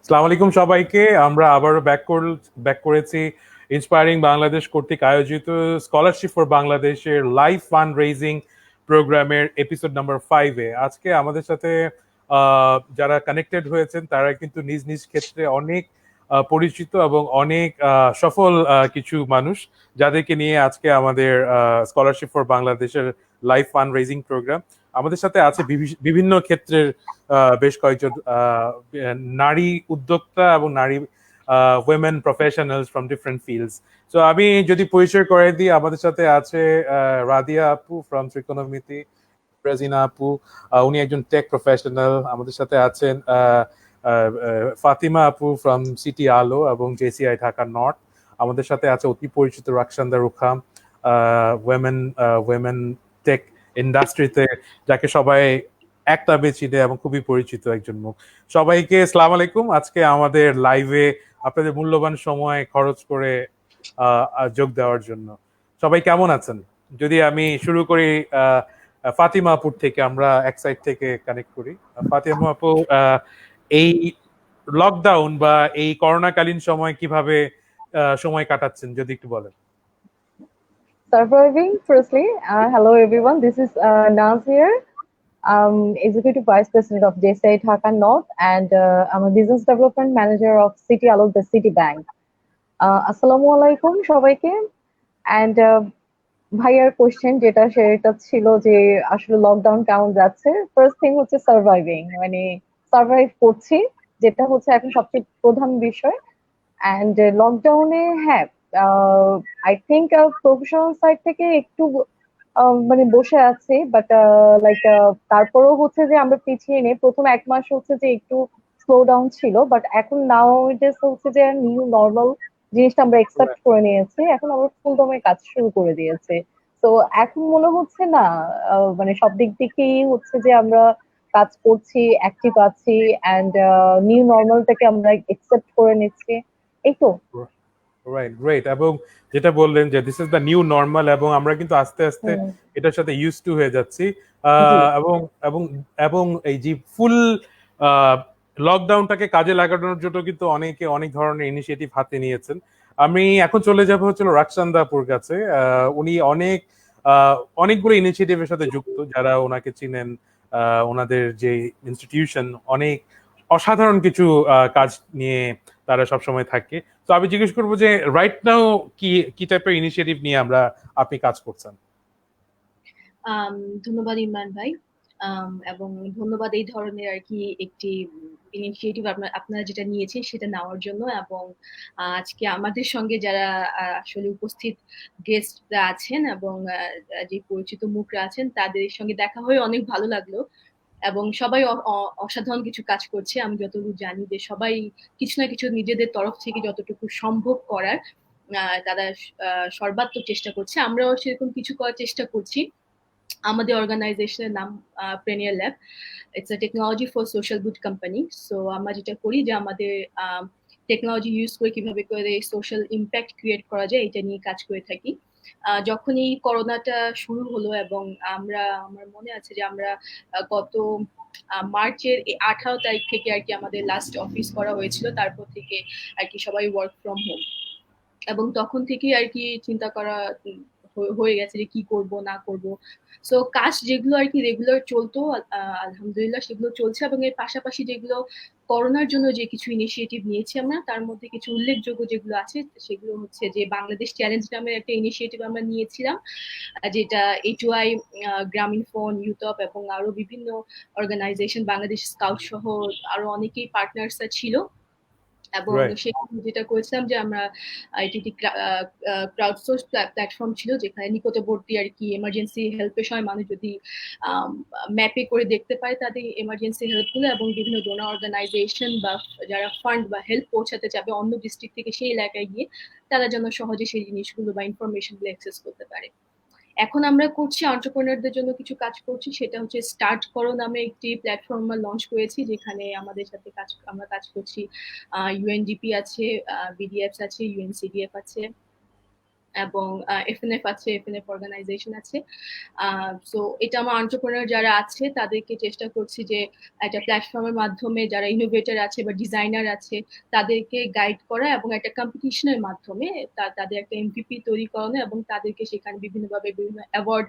আসসালামু আলাইকুম সবাইকে। আমরা আবারও ব্যাক করেছি ইন্সপায়ারিং বাংলাদেশ কর্তৃক আয়োজিত স্কলারশিপ ফর বাংলাদেশের লাইভ ফান্ড রেজিং প্রোগ্রামের এপিসোড নাম্বার 5-এ। আজকে আমাদের সাথে যারা কানেক্টেড হয়েছেন তারা কিন্তু নিজ নিজ ক্ষেত্রে অনেক পরিচিত এবং অনেক সফল কিছু মানুষ, যাদেরকে নিয়ে আজকে আমাদের স্কলারশিপ ফর বাংলাদেশের লাইভ ফান্ড রেজিং প্রোগ্রাম। আমাদের সাথে আছে বিভিন্ন ক্ষেত্রের বেশ কয়েকজন নারী উদ্যোক্তা এবং নারী women professionals from different fields. তো আমি যদি পরিচয় করে দিই, আমাদের সাথে আছে রাদিয়া আপু ফ্রম ত্রিকোণমিতি, রাজিনা আপু, উনি একজন টেক প্রফেশনাল। আমাদের সাথে আছেন ফাতিমা আপু ফ্রম সিটি আলো এবং জেসিআই ঢাকা নর্থ। আমাদের সাথে আছে অতি পরিচিত রাকসান্দা রুখাম, ওয়েমেন ওয়েমেন টেক ইন্ডাস্ট্রিতে, যাকে সবাই একটা চিনে এবং খুবই পরিচিত একজন মুখ। সবাইকে আসসালামু আলাইকুম। আজকে আমাদের লাইভে আপনাদের মূল্যবান সময় খরচ করে যোগ দেওয়ার জন্য সবাই কেমন আছেন? যদি আমি শুরু করি ফাতিমা আপুর থেকে, আমরা এক সাইড থেকে কানেক্ট করি। ফাতিমা আপু, এই লকডাউন বা এই করোনাকালীন সময় কিভাবে সময় কাটাচ্ছেন যদি একটু বলেন। Surviving, firstly, hello everyone. This is Naz here. Executive Vice President of JCI Dhaka North, and I'm a Business Development Manager of City Alo, the City Bank. Assalamu alaikum সবাইকে। And ভাইয়ার কোশ্চেন যেটা সেটা ছিল যে আসলে lockdown কেমন যাচ্ছে। First thing হচ্ছে সার্ভাইভিং, মানে সার্ভাইভ করছি, যেটা হচ্ছে এখন সবচেয়ে প্রধান বিষয়। অ্যান্ড লকডাউনে হ্যাঁ, আই থিঙ্ক প্রফেশনাল সাইড থেকে একটু মানে বসে আছি, বাট লাইক তারপরেও হচ্ছে যে আমরা পিছিয়ে নেই। প্রথম 1 মাস হচ্ছে যে একটু স্লো ডাউন ছিল, বাট এখন নাও ইট ইজ হচ্ছে যে নিউ নর্মাল জিনিসটা আমরা একসেপ্ট করে নিয়েছি। এখন আবার ফুল দমে কাজ শুরু করে দিয়েছে। তো এখন মনে হচ্ছে না, মানে সব দিক থেকেই হচ্ছে যে আমরা কাজ করছি, অ্যাক্টিভ আছি, অ্যান্ড নিউ নর্মালটাকে আমরা একসেপ্ট করে নিচ্ছি। এই তো। Right, great. এবং যেটা বললেন যে this is the new normal, এবং আমরা কিন্তু আস্তে আস্তে হুম, এটার সাথে ইউজ টু হয়ে যাচ্ছি। জি। এবং এবং এবং এই যে ফুল লকডাউনটাকে কাজে লাগানোর জন্য কিন্তু অনেকে অনেক ধরনের ইনিশিয়েটিভ হাতে নিয়েছেন। আমি এখন চলে যাবো হচ্ছে রাকসান্দাপুর কাছে। উনি অনেকগুলো ইনিশিয়েটিভের সাথে যুক্ত, যারা ওনাকে চিনেন। ওনাদের যে ইনস্টিটিউশন অনেক অসাধারণ কিছু কাজ নিয়ে তারা সবসময় থাকে। তো আমি জিজ্ঞেস করবো যে রাইট নাও কি কি টাইপের ইনিশিয়েটিভ নিয়ে আপনি কাজ করছেন? আম, ধন্যবাদ ইমরান ভাই। এবং ধন্যবাদ এই ধরনের আর কি একটি ইনিশিয়েটিভ আপনারা যেটা নিয়েছেন সেটা নেওয়ার জন্য। এবং আজকে আমাদের সঙ্গে যারা আসলে উপস্থিত গেস্টরা আছেন এবং যে পরিচিত মুখরা আছেন তাদের সঙ্গে দেখা হয়ে অনেক ভালো লাগলো। এবং সবাই অসাধারণ কিছু কাজ করছে। আমি যতটুকু জানি যে সবাই কিছু না কিছু নিজেদের তরফ থেকে যতটুকু সম্ভব করার তারা সর্বাত্মক চেষ্টা করছে। আমরাও সেরকম কিছু করার চেষ্টা করছি। আমাদের অর্গানাইজেশনের নাম Preneur Lab. It's a technology for social good company. So আমরা যেটা করি যে আমাদের টেকনোলজি ইউজ করে কিভাবে করে সোশ্যাল ইম্প্যাক্ট ক্রিয়েট করা যায় এটা নিয়ে কাজ করে থাকি। যখনই করোনাটা শুরু হলো এবং আমার মনে আছে যে আমরা গত মার্চের 18 তারিখ থেকে আর কি আমাদের লাস্ট অফিস করা হয়েছিল, তারপর থেকে আর কি সবাই ওয়ার্ক ফ্রম হোম। এবং তখন থেকেই আর কি চিন্তা করা হয়ে গেছে যে কি করব না করব। সো কাজ যেগুলো আর কি রেগুলার চলতো, আলহামদুলিল্লাহ সেগুলো চলছে। এবং এর পাশাপাশি যেগুলো করোনার জন্য যে কিছু ইনিশিয়েটিভ নিয়েছি আমরা, তার মধ্যে কিছু উল্লেখযোগ্য যেগুলো আছে সেগুলো হচ্ছে যে বাংলাদেশ চ্যালেঞ্জ নামের একটা ইনিশিয়েটিভ আমরা নিয়েছিলাম, যেটা এটুআই, গ্রামীণ ফোন, ইউটপ এবং আরো বিভিন্ন অর্গানাইজেশন, বাংলাদেশ স্কাউট সহ আরো অনেকেই পার্টনার্স ছিল। এবং রাইট। সেখানে যেটা করেছিলাম যে আমরা এটি একটি ক্রাউডসোর্স প্ল্যাটফর্ম ছিল, যেখানে নিকটবর্তী আর কি এমার্জেন্সি হেল্পের সময় মানুষ যদি ম্যাপে করে দেখতে পায় তাদের এমার্জেন্সি হেল্পগুলো, এবং বিভিন্ন ডোনার অর্গানাইজেশন বা যারা ফান্ড বা হেল্প পৌঁছাতে যাবে অন্য ডিস্ট্রিক্ট থেকে সেই এলাকায় গিয়ে তারা যেন সহজে সেই জিনিসগুলো বা ইনফরমেশনগুলো অ্যাক্সেস করতে পারে। এখন আমরা করছি এন্টারপ্রেনারদের জন্য কিছু কাজ করছি, সেটা হচ্ছে স্টার্ট করো নামে একটি প্ল্যাটফর্ম লঞ্চ করেছি, যেখানে আমাদের সাথে আমরা কাজ করছি। ইউএনডিপি আছে, বিডিএফ আছে, ইউএনসিডিএফ আছে, এবং এফএনএফ আছে, এফএনএফ অর্গানাইজেশন আছে। সো এটা আমার এন্টারপ্রেনার যারা আছে তাদেরকে চেষ্টা করছি যে একটা প্ল্যাটফর্মের মাধ্যমে যারা ইনোভেটর আছে বা ডিজাইনার আছে তাদেরকে গাইড করা, এবং একটা কম্পিটিশনের মাধ্যমে তাদের একটা এমভিপি তৈরি করানো, এবং তাদেরকে সেখানে বিভিন্নভাবে বিভিন্ন অ্যাওয়ার্ড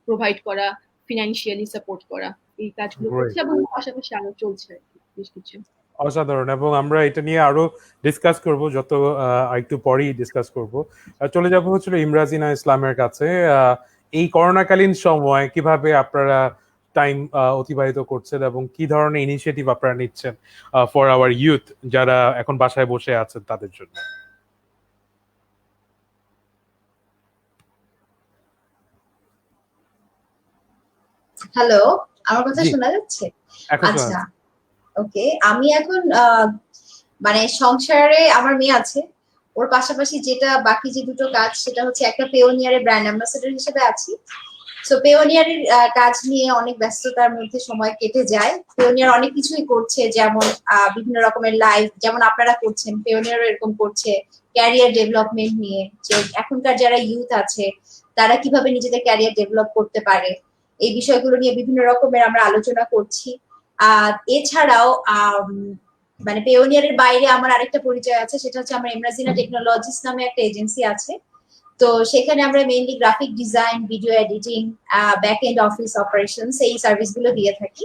প্রোভাইড করা, ফিনান্সিয়ালি সাপোর্ট করা, এই কাজগুলো করছে, গ্রেট, এবং পাশাপাশি আরো চলছে আর কি বেশ কিছু। অসাধারণ। এবং আমরা এটা নিয়ে আরো ডিসকাস করব, যত একটু পরেই ডিসকাস করব। চলে যাব হচ্ছিল ইমরাজিনা ইসলামের কাছে। এই করোনাকালীন সময় কিভাবে আপনারা টাইম অতিবাহিত করছেন এবং কি ধরনের ইনিশিয়েটিভ আপনারা নিচ্ছেন ফর আওয়ার ইউথ যারা এখন বাসায় বসে আছেন তাদের জন্য? হ্যালো, আমার কথা জি, শোনা যাচ্ছে? এখন শোনা আচ্ছা, যাচ্ছে। ওকে। আমি এখন মানে সংসারে আমার মেয়ে আছে, ওর পাশাপাশি যেটা বাকি যে দুটো কাজ সেটা হচ্ছে একটা পেওনিয়ারের ব্র্যান্ড অ্যাম্বাসেডর হিসেবে আছি। সো পেওনিয়ারের কাজ নিয়ে অনেক ব্যস্ততার মধ্যে সময় কেটে যায়। পেওনিয়ার অনেক কিছুই করছে, যেমন বিভিন্ন রকমের লাইভ, যেমন আপনারা করছেন, পেওনিয়ারও এরকম করছে ক্যারিয়ার ডেভেলপমেন্ট নিয়ে, যে এখনকার যারা ইউথ আছে তারা কিভাবে নিজেদের ক্যারিয়ার ডেভেলপ করতে পারে, এই বিষয়গুলো নিয়ে বিভিন্ন রকমের আমরা আলোচনা করছি। এছাড়াও মানে পেওনিয়ারের বাইরে আমার আরেকটা পরিচয় আছে, সেটা হচ্ছে আমার ইমরাজিনা টেকনোলজিস নামে একটা এজেন্সি আছে। তো সেখানে আমরা mainly graphic design, video editing, back end office operations এই সার্ভিসগুলো দিয়ে থাকি।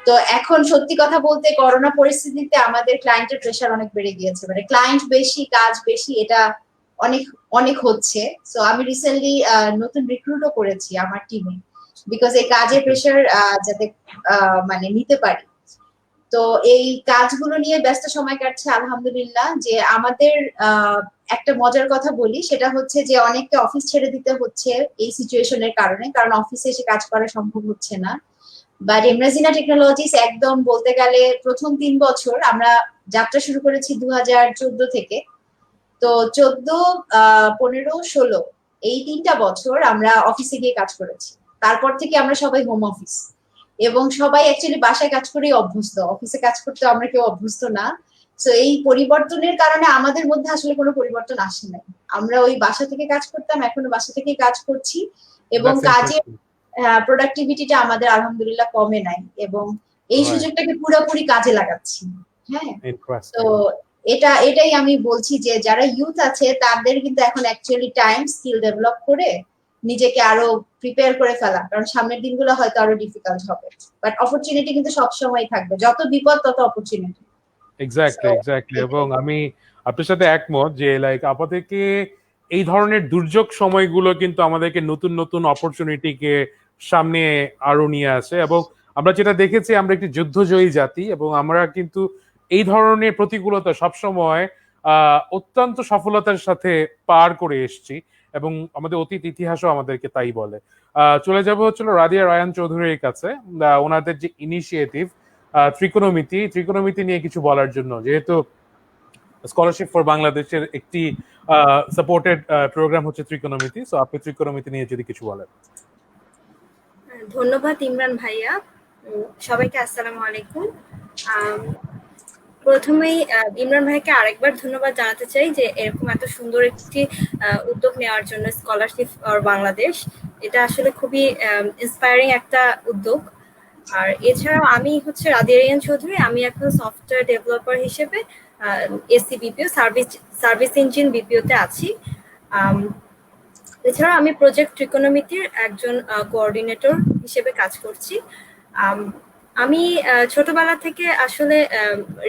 তো এখন সত্যি কথা বলতে করোনা পরিস্থিতিতে আমাদের ক্লায়েন্টের প্রেশার অনেক বেড়ে গিয়েছে, মানে ক্লায়েন্ট বেশি, কাজ বেশি, এটা অনেক অনেক হচ্ছে। সো আমি রিসেন্টলি নতুন রিক্রুটও করেছি আমার টিমে, বিকজ এই কাজের প্রেশার যাতে মানে নিতে পারি। তো এই কাজগুলো নিয়ে ব্যস্ত সময় কাটছে আলহামদুলিল্লাহ। যে আমাদের একটা মজার কথা বলি, সেটা হচ্ছে যে অনেককে অফিস ছেড়ে দিতে হচ্ছে এই সিচুয়েশনের কারণে, কারণ অফিসে এসে কাজ করা সম্ভব হচ্ছে না। বাট ইমরাজিনা টেকনোলজিস একদম বলতে গেলে প্রথম 3 বছর আমরা যাত্রা শুরু করেছি 2014 থেকে। তো 14, 15, 16 এই 3টা বছর আমরা অফিসে গিয়ে কাজ করেছি। তারপর থেকে আমরা সবাই হোম অফিস, এবং সবাই অ্যাকচুয়ালি বাসায় কাজ করেই অভ্যস্ত, অফিসে কাজ করতে আমরা কেউ অভ্যস্ত না। তো এই পরিবর্তনের কারণে আমাদের মধ্যে আসলে কোনো পরিবর্তন আসে নাই। আমরা ওই বাসা থেকে কাজ করতাম, এখনো বাসা থেকেই কাজ করছি, এবং দ্যাটস কাজের ইন্টারেস্টিং। প্রোডাক্টিভিটিটা আমাদের আলহামদুলিল্লাহ কমে নাই, এবং এই রাইট, সুযোগটাকে পুরোপুরি কাজে লাগাচ্ছি। হ্যাঁ, তো ইন্টারেস্টিং। এটাই আমি বলছি যে যারা ইউথ আছে তাদের কিন্তু এখন অ্যাকচুয়ালি টাইম স্কিল ডেভেলপ করে নিজেকে আরো প্রিপেয়ার করে ফেলা, কারণ সামনের দিনগুলো হয়তো আরো ডিফিকাল্ট হবে। বাট অপরচুনিটি কিন্তু সবসময় থাকবে, যত বিপদ তত অপরচুনিটি। Exactly, exactly. এবং আমি আপনার সাথে একমত যে লাইক আমাদেরকে এই ধরনের দুর্যোগ সময়গুলো কিন্তু আমাদেরকে নতুন নতুন অপরচুনিটিকে সামনে আরো নিয়ে আসে। এবং আমরা যেটা দেখেছি, আমরা একটি যুদ্ধজয়ী জাতি এবং আমরা কিন্তু এই ধরনের প্রতিকূলতা সবসময় অত্যন্ত সফলতার সাথে পার করে এসেছি, এবং আমাদের অতীত ইতিহাসও আমাদেরকে তাই বলে। চলে যাব হচ্ছিল রাদিয়া রায়ান চৌধুরীর কাছে। ওনাদের যে ইনিশিয়েটিভ ত্রিকোণমিতি নিয়ে কিছু বলার জন্য, যেহেতু স্কলারশিপ ফর বাংলাদেশের একটি সাপোর্টেড প্রোগ্রাম হচ্ছে ত্রিকোণমিতি, সো আপনি ত্রিকোণমিতি নিয়ে যদি কিছু বলেন। ধন্যবাদ ইমরান ভাইয়া। সবাইকে আসসালামু আলাইকুম। প্রথমেই ইমরান ভাইকে আরেকবার ধন্যবাদ জানাতে চাই যে এরকম এত সুন্দর একটি উদ্যোগ নেওয়ার জন্য, স্কলারশিপ ফর বাংলাদেশ। এটা আসলে খুবই ইন্সপায়ারিং একটা উদ্যোগ। আর এছাড়াও আমি হচ্ছে রাদিয়া রায়ান চৌধুরী, আমি এখন সফটওয়্যার ডেভেলপার হিসেবে এসি বিপিও সার্ভিস ইঞ্জিন বিপিওতে আছি। এছাড়াও আমি প্রজেক্ট ত্রিকোণমিতির একজন কোঅর্ডিনেটর হিসেবে কাজ করছি। আমি ছোটবেলা থেকে আসলে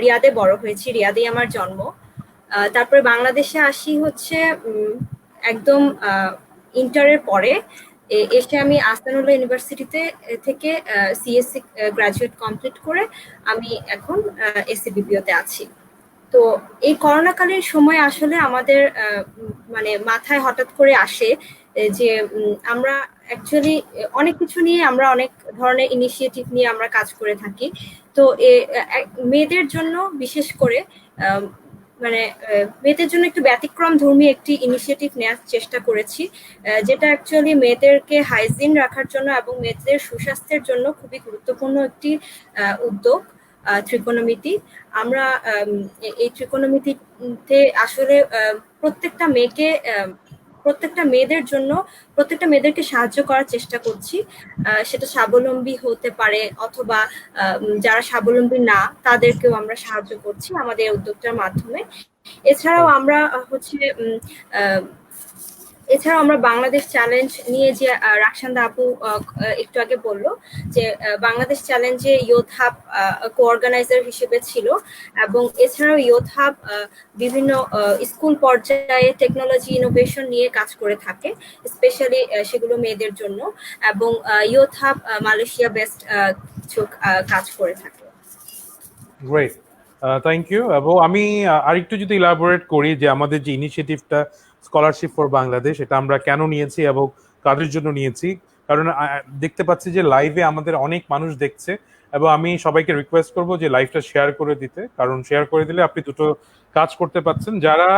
রিয়াদে বড় হয়েছি, রিয়াদেই আমার জন্ম। তারপরে বাংলাদেশে আসি হচ্ছে একদম ইন্টারের পরে। এসে আমি আহসানুল্লাহ ইউনিভার্সিটিতে থেকে সিএসসি গ্রাজুয়েট কমপ্লিট করে আমি এখন এসিবিপিওতে আছি। তো এই করোনাকালীন সময় আসলে আমাদের মানে মাথায় হঠাৎ করে আসে যে আমরা অ্যাকচুয়ালি অনেক কিছু নিয়ে, আমরা অনেক ধরনের ইনিশিয়েটিভ নিয়ে আমরা কাজ করে থাকি। তো মেয়েদের জন্য বিশেষ করে মানে মেয়েদের জন্য একটু ব্যতিক্রম ধর্মী একটি ইনিশিয়েটিভ নেওয়ার চেষ্টা করেছি, যেটা অ্যাকচুয়ালি মেয়েদেরকে হাইজিন রাখার জন্য এবং মেয়েদের সুস্বাস্থ্যের জন্য খুবই গুরুত্বপূর্ণ একটি উদ্যোগ, ত্রিকোণমিতি। আমরা এই ত্রিকোণমিতিতে আসলে প্রত্যেকটা মেয়েকে প্রত্যেকটা মেয়েদের জন্য, প্রত্যেকটা মেয়েদেরকে সাহায্য করার চেষ্টা করছি। সেটা স্বাবলম্বী হতে পারে অথবা যারা স্বাবলম্বী না তাদেরকেও আমরা সাহায্য করছি আমাদের এই উদ্যোগটার মাধ্যমে। এছাড়াও আমরা বাংলাদেশ চ্যালেঞ্জ নিয়ে যে রাকসান্দা আপু একটু আগে বললো যে বাংলাদেশ চ্যালেঞ্জে ইয়ুথ হাব কো-অর্গানাইজার হিসেবে ছিল, এবং এছাড়াও ইয়ুথ হাব বিভিন্ন স্কুল পর্যায়ে টেকনোলজি ইনোভেশন নিয়ে কাজ করে থাকে, স্পেশালি সেগুলো মেয়েদের জন্য, এবং ইয়ুথ হাব মালয়েশিয়া বেস্ট কিছু কাজ করে থাকে। Great, thank you. এবং আমি আরেকটু যদি ইলাবোরেট করি যে আমাদের যে ইনিশিয়েটিভটা স্কলারশিপ ফর বাংলাদেশ, এটা আমরা কেন নিয়েছি এবং কাদের জন্য নিয়েছি, কারণ দেখতে পাচ্ছি যে লাইভে আমাদের অনেক মানুষ দেখছে, এবং আমি সবাইকে রিকোয়েস্ট করব যে লাইভটা শেয়ার করে দিতে, কারণ শেয়ার করে দিলে আপনি দুটো কাজ করতে পারছেন। যারা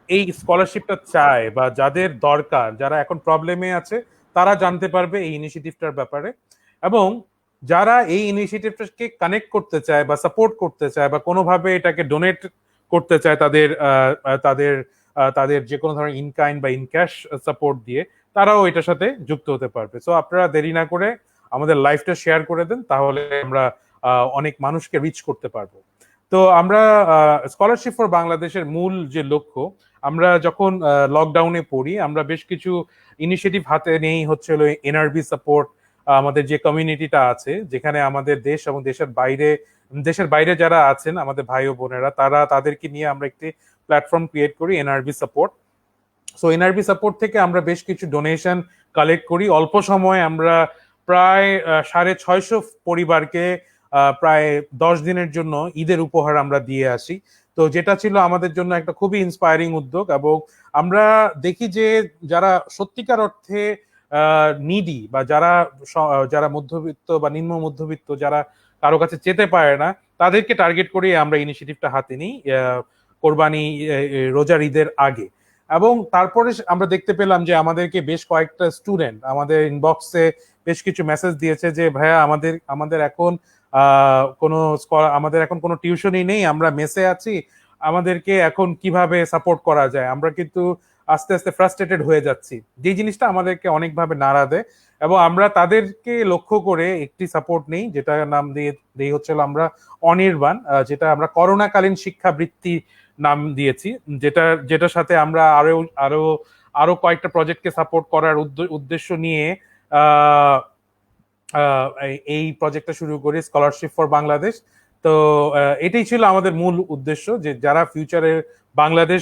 এই স্কলারশিপটা চায় বা যাদের দরকার, যারা এখন প্রবলেমে আছে, তারা জানতে পারবে এই ইনিশিয়েটিভটার ব্যাপারে, এবং যারা এই ইনিশিয়েটিভটাকে কানেক্ট করতে চায় বা সাপোর্ট করতে চায় বা কোনোভাবে এটাকে ডোনেট করতে চায় তাদের তাদের তাদের যে কোনো ধরনের ইনকাইন বা ইনক্যাশ সাপোর্ট দিয়ে, তারাও এটার সাথে যুক্ত হতে পারবে। সো আপনারা দেরি না করে আমাদের লাইভটা শেয়ার করে দেন, তাহলে আমরা অনেক মানুষকে রিচ করতে পারবো। তো আমরা স্কলারশিপ ফর বাংলাদেশের মূল যে লক্ষ্য, আমরা যখন লকডাউনে পড়ি, আমরা বেশ কিছু ইনিশিয়েটিভ হাতে নেই, হচ্ছে হলো এনআরবি সাপোর্ট। আমাদের যে কমিউনিটিটা আছে, যেখানে আমাদের দেশ এবং দেশের বাইরে যারা আছেন আমাদের ভাই ও বোনেরা, তাদেরকে নিয়ে আমরা একটি প্ল্যাটফর্ম ক্রিয়েট করি, NRB support. So NRB support থেকে আমরা বেশ কিছু ডোনেশন কালেক্ট করি। অল্প সময়ে আমরা প্রায় 650 পরিবারকে প্রায় 10 দিনের জন্য ঈদের উপহার আমরা দিয়ে আসি। তো যেটা ছিল আমাদের জন্য একটা খুবই ইন্সপায়ারিং উদ্যোগ, এবং আমরা দেখি যে যারা সত্যিকার অর্থে নিডি বা যারা মধ্যবিত্ত বা নিম্ন মধ্যবিত্ত, যারা কারো কাছে যেতে পারে না, তাদেরকে টার্গেট করে আমরা ইনিশিয়েটিভটা হাতে নিই কোরবানি রোজার ঈদের আগে। এবং তারপরে আমরা দেখতে পেলাম যে আমাদেরকে বেশ কয়েকটা স্টুডেন্ট আমাদের ইনবক্সে বেশ কিছু মেসেজ দিয়েছে যে ভাইয়া আমাদের এখন কোনো টিউশনই নেই, আমরা মেসে আছি, আমাদেরকে এখন কিভাবে সাপোর্ট করা যায়, আমরা কিন্তু আস্তে আস্তে ফ্রাস্ট্রেটেড হয়ে যাচ্ছি। যে জিনিসটা আমাদেরকে অনেকভাবে নাড়া দেয়, এবং আমরা তাদেরকে লক্ষ্য করে একটি সাপোর্ট নেই, যেটা নাম দিয়ে হচ্ছে আমরা অনির্বাণ, যেটা আমরা করোনাকালীন শিক্ষাবৃত্তি নাম দিয়েছি, যেটার সাথে আমরা আরো কয়েকটা প্রজেক্টকে সাপোর্ট করার উদ্দেশ্য নিয়ে এই প্রজেক্টটা শুরু করি, স্কলারশিপ ফর বাংলাদেশ। তো এটাই ছিল আমাদের মূল উদ্দেশ্য, যে যারা ফিউচারে বাংলাদেশ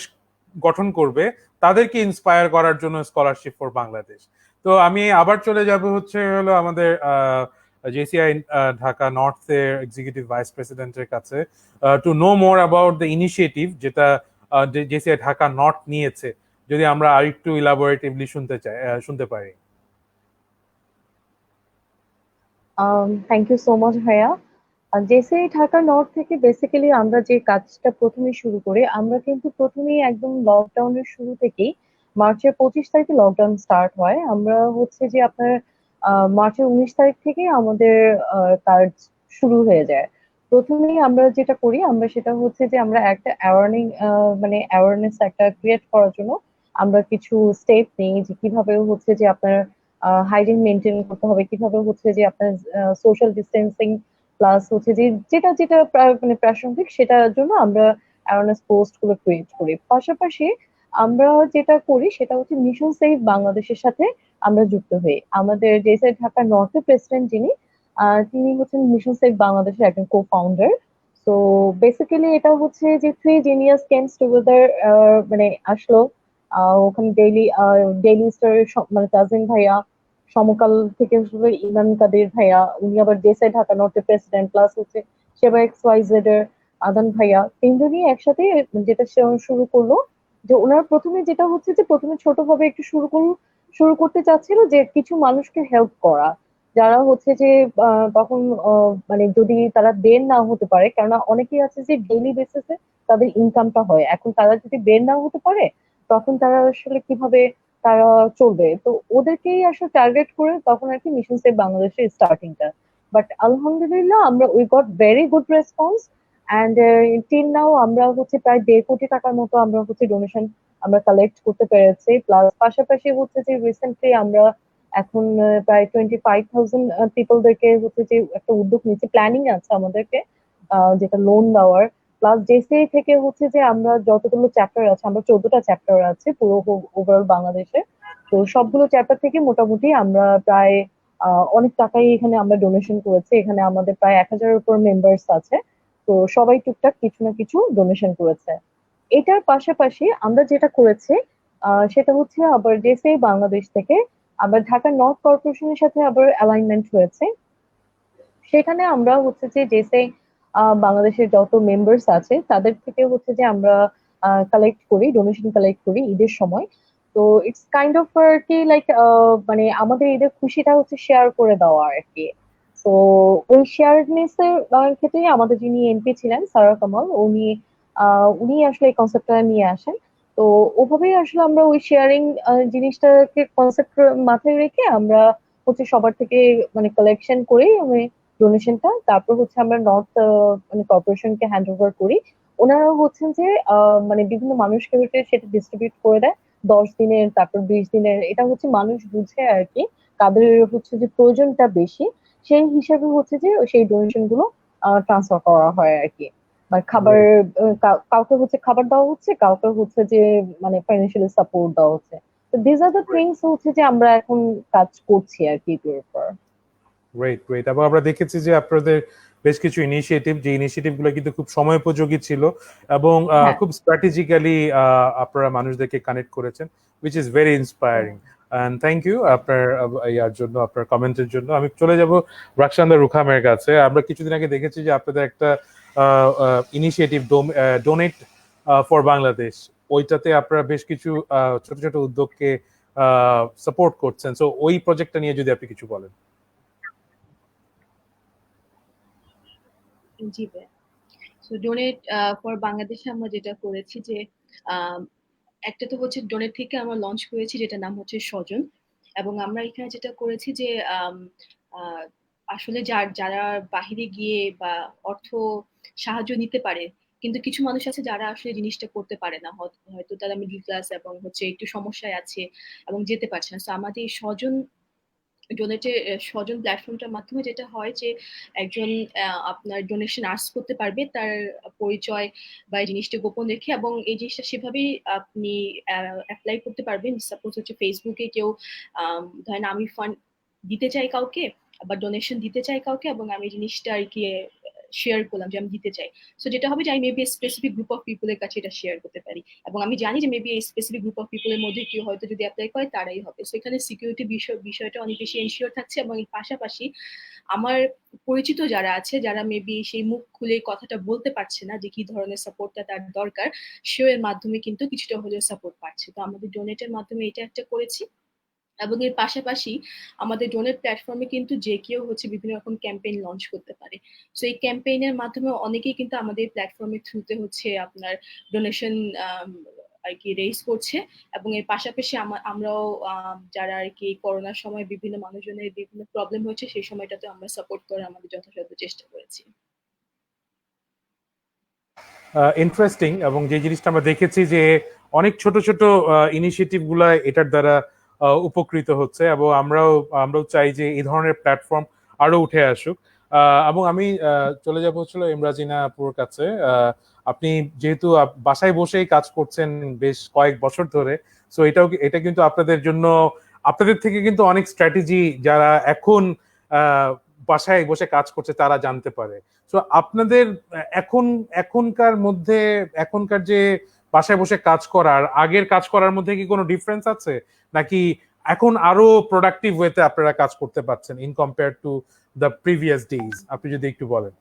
গঠন করবে তাদেরকে ইন্সপায়ার করার জন্য স্কলারশিপ ফর বাংলাদেশ। তো আমি আবার চলে যাব হলো আমাদের JCI ঢাকা নর্থ এর এক্সিকিউটিভ ভাইস প্রেসিডেন্টের কাছে, to know more about the initiative যেটা JCI ঢাকা নর্থ নিয়েছে, যদি আমরা আরেকটু ইলাবোরেটিভলি শুনতে পারি। থ্যাংক ইউ সো মাচ ভাইয়া। JCI ঢাকা নর্থ থেকে বেসিক্যালি আমরা যে কাজটা প্রথমে শুরু করি, আমরা কিন্তু প্রথমেই একদম লকডাউনের শুরু থেকেই, মার্চের 25 তারিখে লকডাউন স্টার্ট হয়। আমরা হচ্ছে যে আপনার মার্চের 19 তারিখ থেকে আমাদের কাজ শুরু হয়ে যায়। প্রথমেই আমরা যেটা করি, আমরা সেটা হচ্ছে যে আমরা একটা অ্যাওয়ারনেস একটা ক্রিয়েট করার জন্য আমরা কিছু স্টেপ নিই, যে কিভাবে হচ্ছে যে আপনার হাইজিন মেনটেন করতে হবে, কিভাবে হচ্ছে যে আপনার সোশ্যাল ডিস্টেন্সিং প্লাস হচ্ছে যে যেটা যেটা প্রাসঙ্গিক, সেটার জন্য আমরা অ্যাওয়ারনেস পোস্ট গুলো ক্রিয়েট করি। পাশাপাশি আমরা যেটা করি সেটা হচ্ছে মিশন সেভ বাংলাদেশের সাথে আমরা যুক্ত হই। আমাদের JCI ঢাকা নর্থের প্রেসিডেন্ট যিনি, তিনি হচ্ছেন মিশন সেভ বাংলাদেশের একজন কো ফাউন্ডার। তো বেসিক্যালি এটা হচ্ছে যে 3 জিনিয়াস কেমস টুগেদার আসলো। ওখানে ডেইলি স্টারের তাজিম ভাইয়া, সমকাল থেকে আসলে ইমান কাদের ভাইয়া, উনি আবার JCI ঢাকা নর্থের প্রেসিডেন্ট, প্লাস হচ্ছে সেবা XYZ এর আদান ভাইয়া, তিনজনই একসাথে যেটা শুরু করলো। যে ওনারা প্রথমে যেটা হচ্ছে যে প্রথমে ছোটভাবে একটু শুরু করতে চাচ্ছিল, যে কিছু মানুষকে হেল্প করা, যারা হচ্ছে যে তখন যদি তারা বের না হতে পারে, কেননা অনেকেই আছে যে ডেইলি বেসিসে তাদের ইনকামটা হয়, এখন তারা যদি বের না হতে পারে তখন তারা আসলে কিভাবে তারা চলবে। তো ওদেরকেই আসলে টার্গেট করে তখন আর কি মিশন সেভ বাংলাদেশের স্টার্টিংটা। বাট আলহামদুলিল্লাহ আমরা we got very good response, and till now আমরা হচ্ছে প্রায় 1.5 কোটি টাকার মতো আমরা হচ্ছে ডোনেশন আমরা কালেক্ট করতে পেরেছি। প্লাস পাশাপাশি হচ্ছে যে রিসেন্টলি আমরা এখন প্রায় 25,000 পিপলদেরকে হচ্ছে যে একটা উদ্যোগ নিচ্ছি, প্ল্যানিং আছে আমাদেরকে যেটা লোন দেওয়ার। প্লাস জেসিআই থেকে হচ্ছে যে আমরা যতগুলো চ্যাপ্টার আছে, আমরা 14টা চ্যাপ্টার আছে পুরো ওভারঅল বাংলাদেশে। তো সবগুলো চ্যাপ্টার থেকে মোটামুটি আমরা প্রায় অনেক টাকাই এখানে আমরা ডোনেশন করেছি। এখানে আমাদের প্রায় 1,000-এর উপর মেম্বার্স আছে। তো সবাই টুকটাক কিছু না কিছু ডোনেশন করেছে। এটার পাশাপাশি আমরা যেটা করেছি সেটা হচ্ছে আবার জেসিআই বাংলাদেশ থেকে আবার ঢাকা নর্থ কর্পোরেশনের সাথে আবার অ্যালাইনমেন্ট হয়েছে। সেখানে আমরা হচ্ছে যে জেসিআই বাংলাদেশের যত মেম্বার্স আছে তাদের থেকে হচ্ছে যে আমরা কালেক্ট করি, ডোনেশন কালেক্ট করি ঈদের সময়। তো ইটস কাইন্ড অফ আর কি লাইক মানে আমাদের ঈদের খুশিটা হচ্ছে শেয়ার করে দেওয়া আর কি। তো ওই শেয়ারনেস এর ক্ষেত্রে আমাদের যিনি এমপি ছিলেন সারা কামাল, উনি আসলে এই কনসেপ্টটা নিয়ে আসেন। তো ওভাবেই আসলে আমরা ওই শেয়ারিং জিনিসটাকে কনসেপ্ট মাথায় রেখে আমরা হচ্ছে সবার থেকে মানে কালেকশন করি আমি ডোনেশনটা, তারপর হচ্ছে আমরা নর্থ মানে কর্পোরেশনকে হ্যান্ড ওভার করি। ওনারা হচ্ছেন যে মানে বিভিন্ন মানুষকে হচ্ছে সেটা ডিস্ট্রিবিউট করে দেয় 10 দিনের, তারপর 20 দিনের। এটা হচ্ছে মানুষ বুঝে আর কি কাদের হচ্ছে যে প্রয়োজনটা বেশি, সেই হিসাবে হচ্ছে যে সেই ডোনেশন গুলো ট্রান্সফার করা হয় আর কি। মানে খাবার Right. কাউকে হচ্ছে খাবার দেওয়া হচ্ছে, কাউকে হচ্ছে যে মানে ফাইন্যান্সিয়ালি সাপোর্ট দেওয়া হচ্ছে। তো দিস আর দ্য থিংস হচ্ছে যে আমরা এখন কাজ করছি আর কি এটার উপর। Great great. এবং আমরা দেখেছি যে আপনাদের বেশ কিছু ইনিশিয়েটিভ, যে ইনিশিয়েটিভ গুলো কিন্তু খুব সময়োপযোগী ছিল এবং হ্যাঁ, খুব স্ট্র্যাটেজিক্যালি আপনারা মানুষদেরকে কানেক্ট করেছেন, which is very inspiring. And thank you আপনার ইয়ার জন্য, আপনার কমেন্টের জন্য। আমি চলে যাব রাকসান্দা রুখামের কাছে। আমরা কিছুদিন আগে দেখেছি যে আপনাদের একটা ইনিশিয়েটিভ ডোনেট ফর বাংলাদেশ, ওইটাতে আপনারা বেশ কিছু ছোট ছোট উদ্যোগকে সাপোর্ট করছেন। সো ওই প্রজেক্টটা নিয়ে যদি আপনি কিছু বলেন। জি ভাইয়া। সো ডোনেট ফর বাংলাদেশে আমরা যেটা করেছি যে আম, একটা তো হচ্ছে ডোনেট থেকে আমরা লঞ্চ করেছি যেটা নাম হচ্ছে স্বজন। এবং আমরা এখানে যেটা করেছি যে আহ, আসলে যারা বাহিরে গিয়ে বা অর্থ সাহায্য নিতে পারে, কিন্তু কিছু মানুষ আছে যারা আসলে জিনিসটা করতে পারে না, হয়তো তারা মিডল ক্লাস এবং হচ্ছে একটু সমস্যায় আছে এবং যেতে পারছে না। তো আমাদের এই স্বজন ডোনেটে স্বজন প্ল্যাটফর্মটার মাধ্যমে যেটা হয় যে একজন আপনার ডোনেশন আস্ক করতে পারবে তার পরিচয় বা এই জিনিসটা গোপন রেখে, এবং এই জিনিসটা সেভাবেই আপনি অ্যাপ্লাই করতে পারবেন। সাপোজ হচ্ছে ফেসবুকে কেউ ধরেন আমি ফান্ড দিতে চাই কাউকে বা ডোনেশন দিতে চাই কাউকে, এবং আমি জিনিসটা আর কি শেয়ার করলাম যে আমি দিতে চাই। সো যেটা হবে যে আমি মেবি স্পেসিফিক গ্রুপ অফ পিপলের কাছে এটা শেয়ার করতে পারি, এবং আমি জানি যে মেবি এই স্পেসিফিক গ্রুপ অফ পিপলের মধ্যে কেউ হয়তো যদি অ্যাপ্লাই করে তারাই হবে। সো এখানে সিকিউরিটি বিষয়টা অনেক বেশি এনশিওর থাকছে, এবং এর পাশাপাশি আমার পরিচিত যারা আছে, যারা মেবি সেই মুখ খুলে কথাটা বলতে পারছে না যে কি ধরনের সাপোর্টটা তার দরকার, সেও এর মাধ্যমে কিন্তু কিছুটা হলেও সাপোর্ট পাচ্ছে। তো আমাদের ডোনেটের মাধ্যমে এটা একটা করেছি। এবং এর পাশাপাশি আমাদের ডোনেট প্ল্যাটফর্মে কিন্তু যে কেউ হচ্ছে বিভিন্ন রকম ক্যাম্পেইন লঞ্চ করতে পারে। সো এই ক্যাম্পেইনের মাধ্যমে অনেকেই কিন্তু আমাদের প্ল্যাটফর্মের থ্রুতে হচ্ছে আপনার ডোনেশন আর কি রেইজ করছে। এবং এর পাশাপাশি আমরাও যারা আর কি করোনার সময় বিভিন্ন মানুষজনের বিভিন্ন প্রবলেম হয়েছে সেই সময়টাতে আমরা সাপোর্ট করে আমাদের যথাসাধ্য চেষ্টা করেছি। ইন্টারেস্টিং। এবং যে জিনিসটা আমরা দেখেছি যে অনেক ছোট ছোট ইনিশিয়েটিভ গুলা এটার দ্বারা উপকৃত হচ্ছে, এবং আমরাও চাই যে এই ধরনের প্ল্যাটফর্ম আরো উঠে আসুক। এবং আমি চলে যাব হচ্ছিল ইমরাজিনা আপুর কাছে। আপনি যেহেতু বাসায় বসেই কাজ করছেন বেশ কয়েক বছর ধরে, সো এটা কিন্তু আপনাদের জন্য, আপনাদের থেকে কিন্তু অনেক স্ট্র্যাটেজি যারা এখন বাসায় বসে কাজ করছে তারা জানতে পারে। তো আপনাদের এখনকার যে বাসায় বসে কাজ করার আগের কাজ করার মধ্যে কি কোনো ডিফারেন্স আছে, নাকি এখন আরো প্রোডাক্টিভ ওয়েতে আপনারা কাজ করতে পারছেন in compare to the previous days? আপনি যদি একটু বলেন।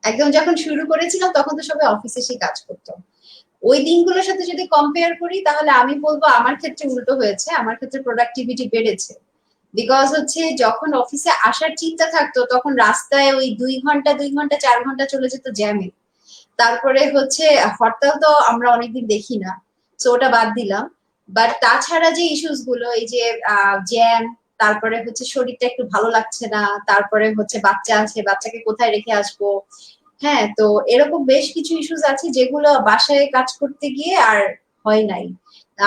একদম যখন শুরু করেছিলাম তখন তো সবাই অফিসে এসে কাজ করতো। ওই দিনগুলোর সাথে যদি কম্পেয়ার করি তাহলে আমি বলবো আমার ক্ষেত্রে উল্টো হয়েছে, আমার ক্ষেত্রে প্রোডাক্টিভিটি বেড়েছে। বিকজ হচ্ছে যখন অফিসে আসার চিন্তা থাকতো তখন রাস্তায় ওই 2 ঘন্টা 4 ঘন্টা চলে যেত জ্যামে। তারপরে হচ্ছে হরতাল তো আমরা অনেকদিন দেখি না, তো ওটা বাদ দিলাম। বাট তাছাড়া যে ইস্যুস গুলো, এই যে জ্যাম, তারপরে হচ্ছে শরীরটা একটু ভালো লাগছে না, তারপরে হচ্ছে বাচ্চা আছে, বাচ্চাকে কোথায় রেখে আসবো। হ্যাঁ, তো এরকম বেশ কিছু ইস্যুস আছে যেগুলো বাসায় কাজ করতে গিয়ে আর হয় নাই।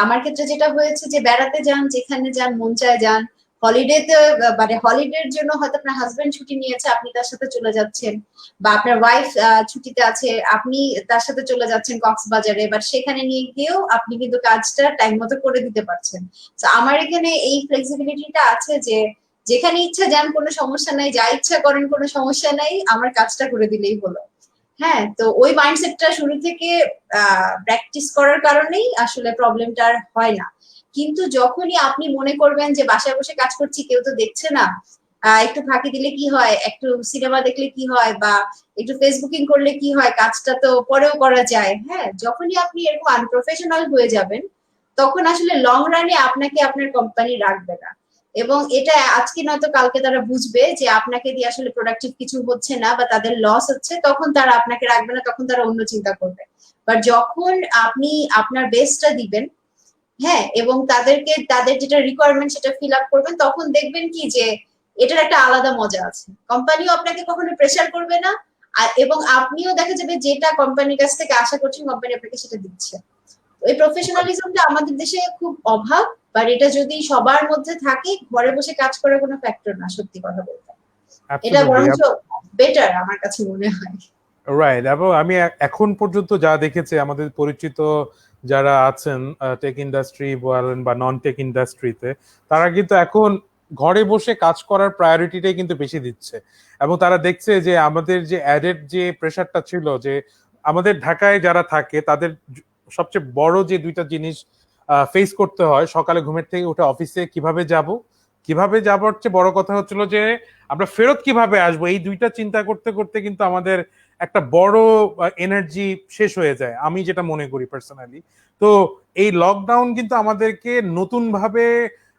আমার ক্ষেত্রে যেটা হয়েছে যে বেড়াতে যান, যেখানে যান মন চায় যান, হলিডেতে মানে হলিডের জন্য হয়তো আপনার হাজবেন্ড ছুটি নিয়েছে, আপনি তার সাথে চলে যাচ্ছেন, বা আপনার ওয়াইফ ছুটিতে আছে, আপনি তার সাথে চলে যাচ্ছেন কক্সবাজারে, বাট সেখানে নিয়ে গিয়েও আপনি কিন্তু কাজটা টাইম মতো করে দিতে পারছেন। তো আমার এখানে এই ফ্লেক্সিবিলিটিটা আছে যে যেখানে ইচ্ছা যান, কোনো সমস্যা নাই, যা ইচ্ছা করেন কোনো সমস্যা নাই, আমার কাজটা করে দিলেই হলো। হ্যাঁ, তো ওই মাইন্ডসেটটা শুরু থেকে প্র্যাকটিস করার কারণেই আসলে প্রবলেমটা আর হয় না। কিন্তু যখনই আপনি মনে করবেন যে বাসায় বসে কাজ করছি, কেউ তো দেখছে না, একটু ফাঁকি দিলে কি হয়, একটু সিনেমা দেখলে কি হয়, বা একটু ফেসবুকিং করলে কি হয়, কাজটা তো পরেও করা যায়। হ্যাঁ, যখনই আপনি এরকম আনপ্রফেশনাল হয়ে যাবেন, তখন আসলে লং রানে আপনাকে আপনার কোম্পানি রাখবে না। এবং এটা আজকে নয়তো কালকে তারা বুঝবে যে আপনাকে দিয়ে আসলে প্রোডাক্টিভ কিছু হচ্ছে না বা তাদের লস হচ্ছে, তখন তারা আপনাকে রাখবে না, তখন তারা অন্য চিন্তা করবে। বাট যখন আপনি আপনার বেস্টটা দিবেন, হ্যাঁ, এবং তাদেরকে তাদের যেটা রিকোয়ারমেন্ট সেটা ফিল আপ করবেন, তখন দেখবেন কি যে এটার একটা আলাদা মজা আছে। কোম্পানিও আপনাকে কখনো প্রেসার করবে না, এবং আপনিও দেখা যাবে যেটা কোম্পানির কাছ থেকে আশা করছেন কোম্পানি আপনাকে সেটা দিচ্ছে। এই প্রফেশনালিজমটা আমাদের দেশে খুব অভাব, বাট এটা যদি সবার মধ্যে থাকে, ঘরে বসে কাজ করার কোনো ফ্যাক্টর না, সত্যি কথা বলতে এটা বরঞ্চ বেটার আমার কাছে মনে হয়। রাইট, এবং আমি এখন পর্যন্ত যা দেখেছি আমাদের পরিচিত যারা আছেন টেক ইন্ডাস্ট্রি বলেন বা নন টেক ইন্ডাস্ট্রিতে, তারা কিন্তু এখন ঘরে বসে কাজ করার প্রায়োরিটিটাই কিন্তু বেশি দিচ্ছে। এবং তারা দেখছে যে আমাদের যে অ্যাডেড যে প্রেশারটা ছিল, যে আমাদের ঢাকায় যারা থাকে তাদের সবচেয়ে বড় যে দুইটা জিনিস ফেস করতে হয়, সকালে ঘুমের থেকে উঠে অফিসে কিভাবে যাবার চেয়ে বড় কথা হচ্ছিল যে আমরা ফেরত কিভাবে আসবো। এই দুইটা চিন্তা করতে করতে কিন্তু আমাদের একটা বড় এনার্জি শেষ হয়ে যায়, আমি যেটা মনে করি পার্সোনালি। তো এই লকডাউন কিন্তু আমাদেরকে নতুন ভাবে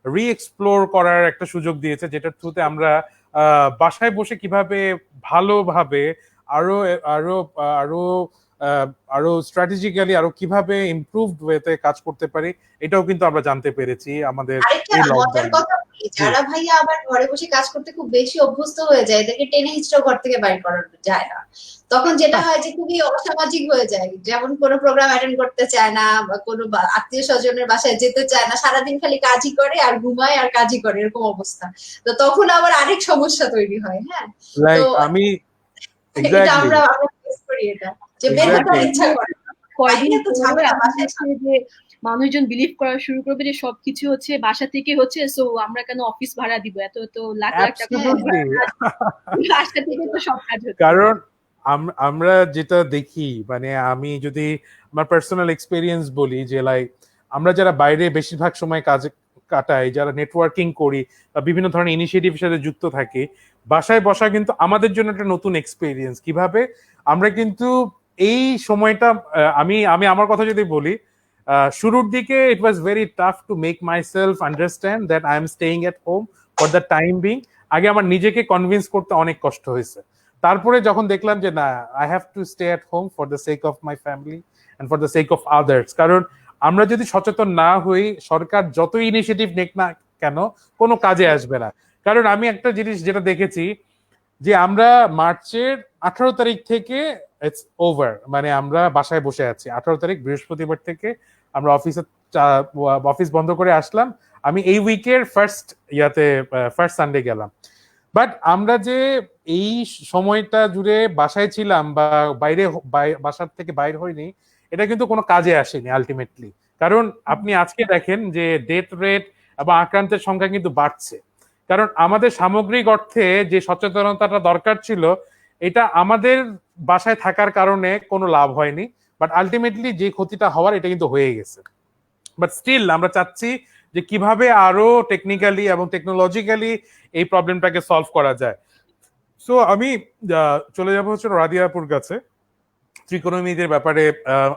রিএক্সপ্লোর করার একটা সুযোগ দিয়েছে, যেটার থ্রুতে আমরা বাসায় বসে কিভাবে ভালোভাবে আরো আরো আরো আরো স্ট্র্যাটেজিক্যালি আরো কিভাবে ইমপ্রুভড ওয়েতে কাজ করতে পারি, এটাও কিন্তু আমরা জানতে পেরেছি আমাদের আরেকটা এই মজার লকডাউন। কথা বলি, যারা ভাইয়া আবার ঘরে বসে কাজ করতে খুব বেশি অভ্যস্ত হয়ে যায়, এদেরকে টেনে হিচড়েও ঘর থেকে বাইর করা যায় না। তখন যেটা হয় যে খুবই অসামাজিক হয়ে যায়, যেমন কোনো প্রোগ্রাম অ্যাটেন্ড করতে চায় না, বা কোনো আত্মীয় স্বজনের বাসায় যেতে চায় না, সারাদিন খালি কাজই করে আর ঘুমায় আর কাজই করে, এরকম অবস্থা। তো তখন আবার আরেক সমস্যা তৈরি হয়। হ্যাঁ, তো আমি এটা আমরা ফেস করি, এটা যে বের হতে ইচ্ছা করে না। কয়দিন বাইরে তো ঝামেলা, বাসায় যে মানুষজন বিলিভ করা শুরু করবে যে সবকিছু হচ্ছে বাসা থেকে হচ্ছে, সো আমরা কেন অফিস ভাড়া দিব, এত তো লাখ লাখ টাকা বাসা থেকে তো সব কাজ হচ্ছে। কারণ আমরা যেটা দেখি, মানে আমি যদি আমার পার্সোনাল এক্সপেরিয়েন্স বলি, যে লাইক আমরা যারা বাইরে বেশিরভাগ সময় কাজে কাটাই, যারা নেটওয়ার্কিং করি বা বিভিন্ন ধরনের ইনিশিয়েটিভের সাথে যুক্ত থাকি, বাসায় বসা কিন্তু আমাদের জন্য একটা নতুন এক্সপেরিয়েন্স। কিভাবে আমরা কিন্তু এই সময়টা, আমি আমি আমার কথা যদি বলি, শুরুর দিকে it was very tough to make myself understand that I am staying at home for the time being. আগে আমার নিজেকে কনভিন্স করতে অনেক কষ্ট হয়েছে। তারপরে যখন দেখলাম যে না, I have to stay at home for the sake of my family and for the sake of others. কারণ আমরা যদি সচেতন না হই, সরকার যত ইনিশিয়েটিভ নেক না কেন, কোনো কাজে আসবে না। কারণ আমি একটা জিনিস যেটা দেখেছি, যে আমরা মার্চের 18 তারিখ থেকে ইটস ওভার, মানে আমরা বাসায় বসে আছি। 18 তারিখ বৃহস্পতিবার থেকে আমরা অফিস বন্ধ করে আসলাম। আমি এই উইকের ফার্স্ট সানডে গেলাম। বাট আমরা যে এই সময়টা জুড়ে বাসায় ছিলাম বা বাসার থেকে বাইরে হয়নি, এটা কিন্তু কোনো কাজে আসেনি আলটিমেটলি। কারণ আপনি আজকে দেখেন যে ডেথ রেট এবং আক্রান্তের সংখ্যা কিন্তু বাড়ছে। কারণ আমাদের সামগ্রিক অর্থে যে সচেতনতাটা দরকার ছিল, এটা আমাদের বাসায় থাকার কারণে কোনো লাভ হয়নি। বাট আলটিমেটলি যে ক্ষতিটা হওয়ার, এটা কিন্তু হয়ে গেছে। বাট স্টিল আমরা চাচ্ছি যে কিভাবে আরো টেকনিক্যালি এবং টেকনোলজিক্যালি এই প্রবলেমটাকে সলভ করা যায়। সো আমি চলে যাবো হচ্ছে রাদিয়াপুর কাছে। ত্রিকোণমিতির ব্যাপারে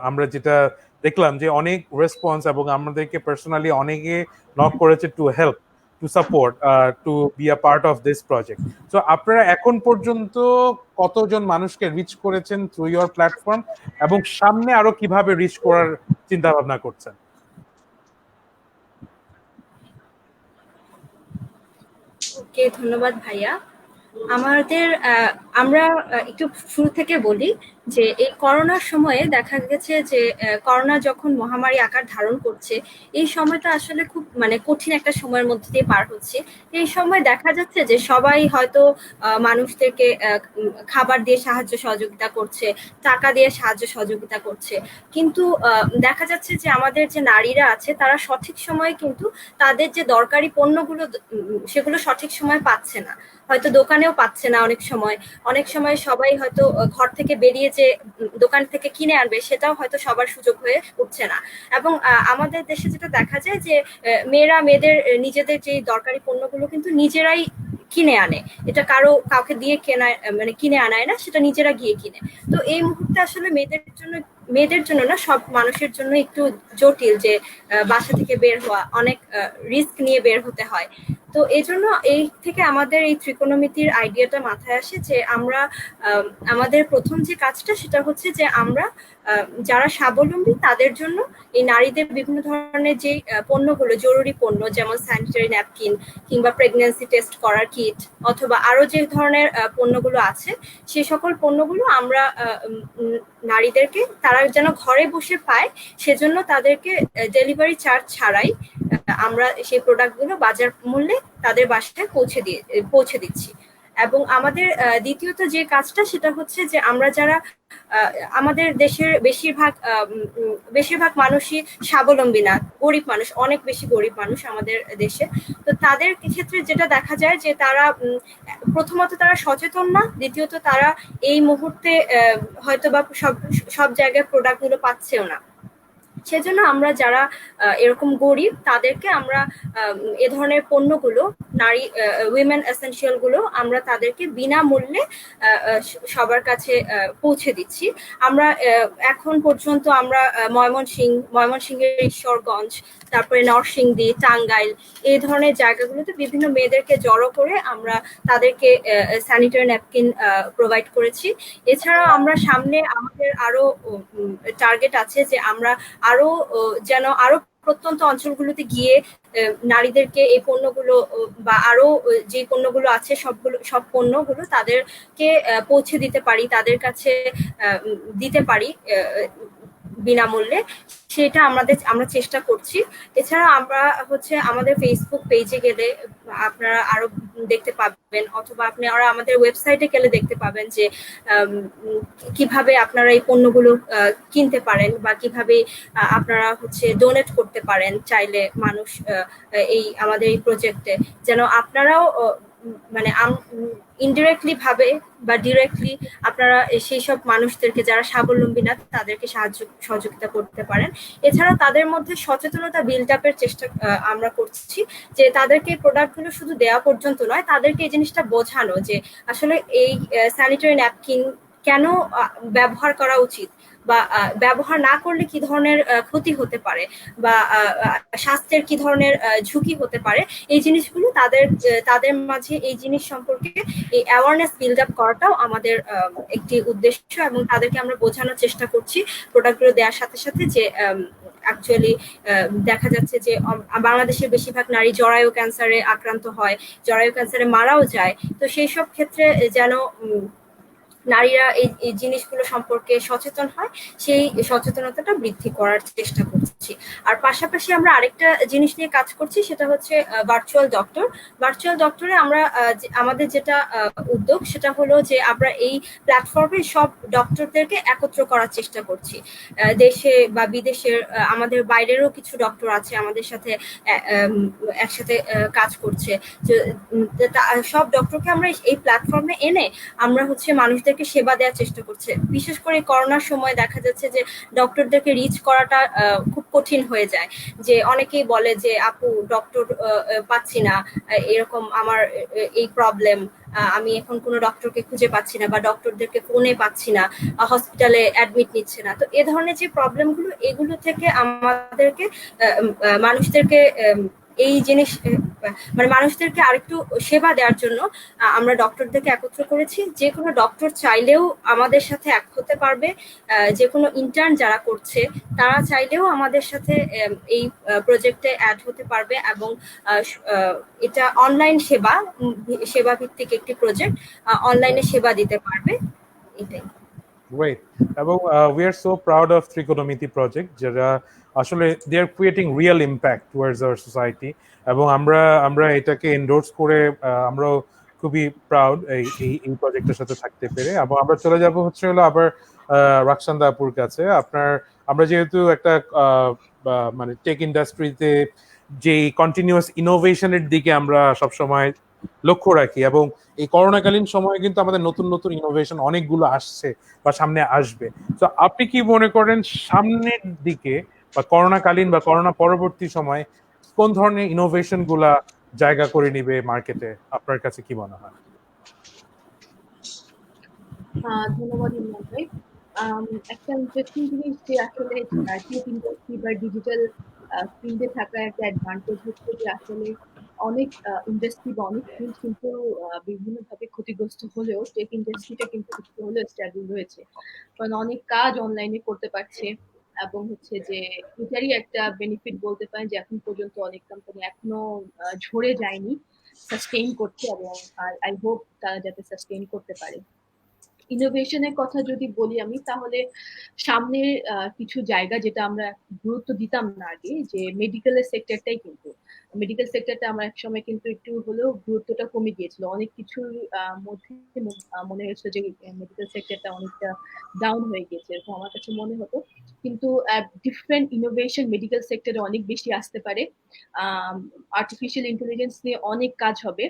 আমরা যেটা দেখলাম যে অনেক রেসপন্স, এবং আমাদেরকে পার্সোনালি অনেকে নক করেছে to help, to support, to be a part of this project. So আপনারা এখন পর্যন্ত কতজন মানুষকে রিচ করেছেন থ্রু ইয়োর প্ল্যাটফর্ম, এবং সামনে আরো কিভাবে রিচ করার চিন্তা ভাবনা করছেন? ওকে, ধন্যবাদ ভাইয়া। আমাদের আমরা একটু শুরু থেকে বলি যে এই করোনার সময়ে দেখা গেছে যে করোনা যখন মহামারী আকার ধারণ করছে, এই সময়টা আসলে খুব মানে কঠিন একটা সময়ের মধ্যে দিয়ে পার হচ্ছে। এই সময় দেখা যাচ্ছে যে সবাই হয়তো মানুষদেরকে খাবার দিয়ে সাহায্য সহযোগিতা করছে, টাকা দিয়ে সাহায্য সহযোগিতা করছে, কিন্তু দেখা যাচ্ছে যে আমাদের যে নারীরা আছে তারা সঠিক সময়ে কিন্তু তাদের যে দরকারি পণ্যগুলো সেগুলো সঠিক সময় পাচ্ছে না, হয়তো দোকানেও পাচ্ছে না। অনেক সময় সবাই হয়তো ঘর থেকে বেরিয়ে যে দোকান থেকে কিনে আনবে সেটাও হয়তো সবার সুযোগ হয়ে উঠছে না। এবং আমাদের দেশে যেটা দেখা যায় যে মেয়েরা মেয়েদের নিজেদের যে দরকারি পণ্যগুলো কিন্তু নিজেরাই কিনে আনে, এটা কাউকে দিয়ে কেনা মানে কিনে আনায় না, সেটা নিজেরা গিয়ে কিনে। তো এই মুহূর্তে আসলে মেয়েদের জন্য না, সব মানুষের জন্য একটু জটিল যে বাসা থেকে বের হওয়া, অনেক রিস্ক নিয়ে বের হতে হয়। তো এই জন্য এই থেকে আমাদের এই ত্রিকোণমিতির আইডিয়াটা মাথায় আসে যে আমরা আমাদের প্রথম যে কাজটা সেটা হচ্ছে যে আমরা যারা স্বাবলম্বী তাদের জন্য এই নারীদের বিভিন্ন ধরনের যে পণ্যগুলো, জরুরি পণ্য যেমন স্যানিটারি ন্যাপকিন কিংবা প্রেগন্যান্সি টেস্ট করার কিট অথবা আরো যে ধরনের পণ্যগুলো আছে, সে সকল পণ্যগুলো আমরা নারীদেরকে তারা যেন ঘরে বসে পায়, সেজন্য তাদেরকে ডেলিভারি চার্জ ছাড়াই আমরা সেই প্রোডাক্টগুলো বাজার মূল্যে তাদের বাসায় পৌঁছে দিচ্ছি। এবং আমাদের দ্বিতীয়ত যে কাজটা সেটা হচ্ছে যে আমরা যারা আমাদের দেশের বেশিরভাগ মানুষই স্বাবলম্বী না, গরিব মানুষ, অনেক বেশি গরিব মানুষ আমাদের দেশে। তো তাদের ক্ষেত্রে যেটা দেখা যায় যে তারা প্রথমত তারা সচেতন না, দ্বিতীয়ত তারা এই মুহূর্তে হয়তো বা সব জায়গায় প্রোডাক্টগুলো পাচ্ছেও না। সেজন্য আমরা যারা এরকম গরিব তাদেরকে আমরা এ ধরনের পণ্যগুলো, নারী উইমেন এসেনশিয়াল গুলো আমরা তাদেরকে বিনামূল্যে সবার কাছে পৌঁছে দিচ্ছি। আমরা এখন পর্যন্ত আমরা ময়মনসিংহের ঈশ্বরগঞ্জ, তারপরে নরসিংদী, টাঙ্গাইল, এই ধরনের জায়গাগুলোতে বিভিন্ন মেয়েদেরকে জড়ো করে আমরা তাদেরকে স্যানিটারি ন্যাপকিন প্রোভাইড করেছি। এছাড়াও আমরা সামনে আমাদের আরো টার্গেট আছে যে আমরা যেন আরো প্রত্যন্ত অঞ্চলগুলোতে গিয়ে নারীদেরকে এই পণ্যগুলো বা আরো যে পণ্যগুলো আছে সব পণ্যগুলো তাদেরকে পৌঁছে দিতে পারি, তাদের কাছে দিতে পারি বিনামূল্যে, সেটা আমরা চেষ্টা করছি। এছাড়া আমরা আমাদের ফেসবুক পেজে গেলে আপনারা আরো দেখতে পাবেন, অথবা আপনারা আমাদের ওয়েবসাইটে গেলে দেখতে পাবেন যে কিভাবে আপনারা এই পণ্যগুলো কিনতে পারেন বা কিভাবে আপনারা ডোনেট করতে পারেন চাইলে মানুষ আমাদের এই প্রজেক্টে, যেন আপনারাও মানে ইনডিরেক্টলি ভাবে বা ডিরেক্টলি আপনারা সেই সব মানুষদেরকে যারা স্বাবলম্বী না তাদেরকে সহযোগিতা করতে পারেন। এছাড়া তাদের মধ্যে সচেতনতা বিল্ড আপের চেষ্টা আমরা করছি, যে তাদেরকে প্রোডাক্টগুলো শুধু দেওয়া পর্যন্ত নয়, তাদেরকে এই জিনিসটা বোঝানো যে আসলে এই স্যানিটারি ন্যাপকিন কেন ব্যবহার করা উচিত, বা ব্যবহার না করলে কি ধরনের ক্ষতি হতে পারে, বা স্বাস্থ্যের কি ধরনের ঝুঁকি হতে পারে। এই জিনিসগুলো তাদের মাঝে এই জিনিস সম্পর্কে এই অ্যাওয়ারনেস বিল্ড আপ করাটাও আমাদের একটি উদ্দেশ্য, এবং তাদেরকে আমরা বোঝানোর চেষ্টা করছি প্রোডাক্টগুলো দেওয়ার সাথে সাথে যে অ্যাকচুয়ালি দেখা যাচ্ছে যে বাংলাদেশের বেশিরভাগ নারী জরায়ু ক্যান্সারে আক্রান্ত হয়, জরায়ু ক্যান্সারে মারাও যায়। তো সেই সব ক্ষেত্রে যেন নারীরা এই জিনিসগুলো সম্পর্কে সচেতন হয়, সেই সচেতনতাটা বৃদ্ধি করার চেষ্টা করছি। আর পাশাপাশি আমরা আরেকটা জিনিস নিয়ে কাজ করছি, সেটা হচ্ছে ভার্চুয়াল ডক্টরে আমরা আমাদের যেটা উদ্যোগ সেটা হলো যে আমরা এই প্ল্যাটফর্মে সব ডক্টরদেরকে একত্র করার চেষ্টা করছি। দেশে বা বিদেশের আমাদের বাইরেরও কিছু ডক্টর আছে আমাদের সাথে একসাথে কাজ করছে। সব ডক্টরকে আমরা এই প্ল্যাটফর্মে এনে আমরা মানুষদের সেবা দেওয়ার চেষ্টা করছে। বিশেষ করে করোনার সময় দেখা যাচ্ছে যে ডক্টরদেরকে রিচ করাটা খুব কঠিন হয়ে যায়, যে অনেকেই বলে যে আপু ডক্টর পাচ্ছি না, এরকম আমার এই প্রবলেম, আমি এখন কোনো ডক্টরকে খুঁজে পাচ্ছি না, বা ডক্টরদেরকে ফোনে পাচ্ছি না, হসপিটালে অ্যাডমিট নিচ্ছে না। তো এ ধরনের যে প্রবলেমগুলো, এগুলো থেকে আমাদেরকে মানুষদেরকে এই জিনিস মানে মানুষদেরকে আরেকটু সেবা দেওয়ার জন্য আমরা ডক্টরদেরকে একত্র করেছি। যে কোনো ডক্টর চাইলেও আমাদের সাথে এক হতে পারবে, যে কোনো ইন্টার্ন যারা করছে তারা চাইলেও আমাদের সাথে এই প্রজেক্টে অ্যাড হতে পারবে। এবং এটা অনলাইন সেবা ভিত্তিক একটি প্রজেক্ট, অনলাইনে সেবা দিতে পারবে, এটাই। Great. এবং we are so proud of ত্রিকোণমিতি প্রজেক্ট, যারা আসলে they are creating real impact towards our society, এবং আমরা এটাকে এন্ডোর্স করে আমরাও খুবই প্রাউড এই এই প্রজেক্টের সাথে থাকতে পেরে। এবং আমরা চলে যাব হচ্ছে হলো আবার রাকসান্দা আপুর কাছে। আমরা যেহেতু একটা মানে টেক ইন্ডাস্ট্রিতে যে কন্টিনিউয়াস ইনোভেশনের দিকে আমরা সবসময় লক্ষ্য রাখি, এবং এই করোনাকালীন সময়ে কিন্তু আমাদের নতুন নতুন ইনোভেশন অনেকগুলো আসছে বা সামনে আসবে। তো আপনি কি মনে করেন সামনের দিকে বা করোনাকালীন বা করোনা পরবর্তী সময়ে কোন ধরনের ইনোভেশন গুলা জায়গা করে নিবে মার্কেটে? আপনার কাছে কি মনে হয়? ধন্যবাদ ইমরান ভাই। একটা ইন্টারেস্টিং জিনিস যে আসলে টেক ইন্ডাস্ট্রি বা ডিজিটাল ফিল্ডে থাকা একটা অ্যাডভান্টেজ হচ্ছে যে আসলে অনেক ইন্ডাস্ট্রি বা অনেক ফিল্ড কিন্তু বিভিন্নভাবে ক্ষতিগ্রস্ত হলেও টেক ইন্ডাস্ট্রিটা কিন্তু কিছু হলেও স্ট্যাবল রয়েছে, কারণ অনেক কাজ অনলাইনে করতে পারছে। এবং হচ্ছে যে এটারই একটা বেনিফিট বলতে পারেন যে এখন পর্যন্ত অনেক কোম্পানি এখনো ঝরে যায়নি, সাস্টেইন করছে, এবং আই হোপ তারা যাতে সাস্টেইন করতে পারে। ইনোভেশনের কথা যদি বলি আমি, তাহলে সামনের কিছু জায়গা যেটা আমরা গুরুত্ব দিতাম না আগে, যে মেডিকেলের সেক্টরটাই, কিন্তু মেডিকেল সেক্টরটা আমরা এক সময় কিন্তু একটু হলেও গুরুত্বটা কমে গিয়েছিল, অনেক কিছুর মধ্যে মনে হয়েছিল যে মেডিকেল সেক্টরটা অনেকটা ডাউন হয়ে গেছে, এরকম আমার কাছে মনে হতো। কিন্তু ডিফারেন্ট ইনোভেশন মেডিকেল সেক্টরে অনেক বেশি আসতে পারে। আর্টিফিশিয়াল ইন্টেলিজেন্স নিয়ে অনেক কাজ হবে।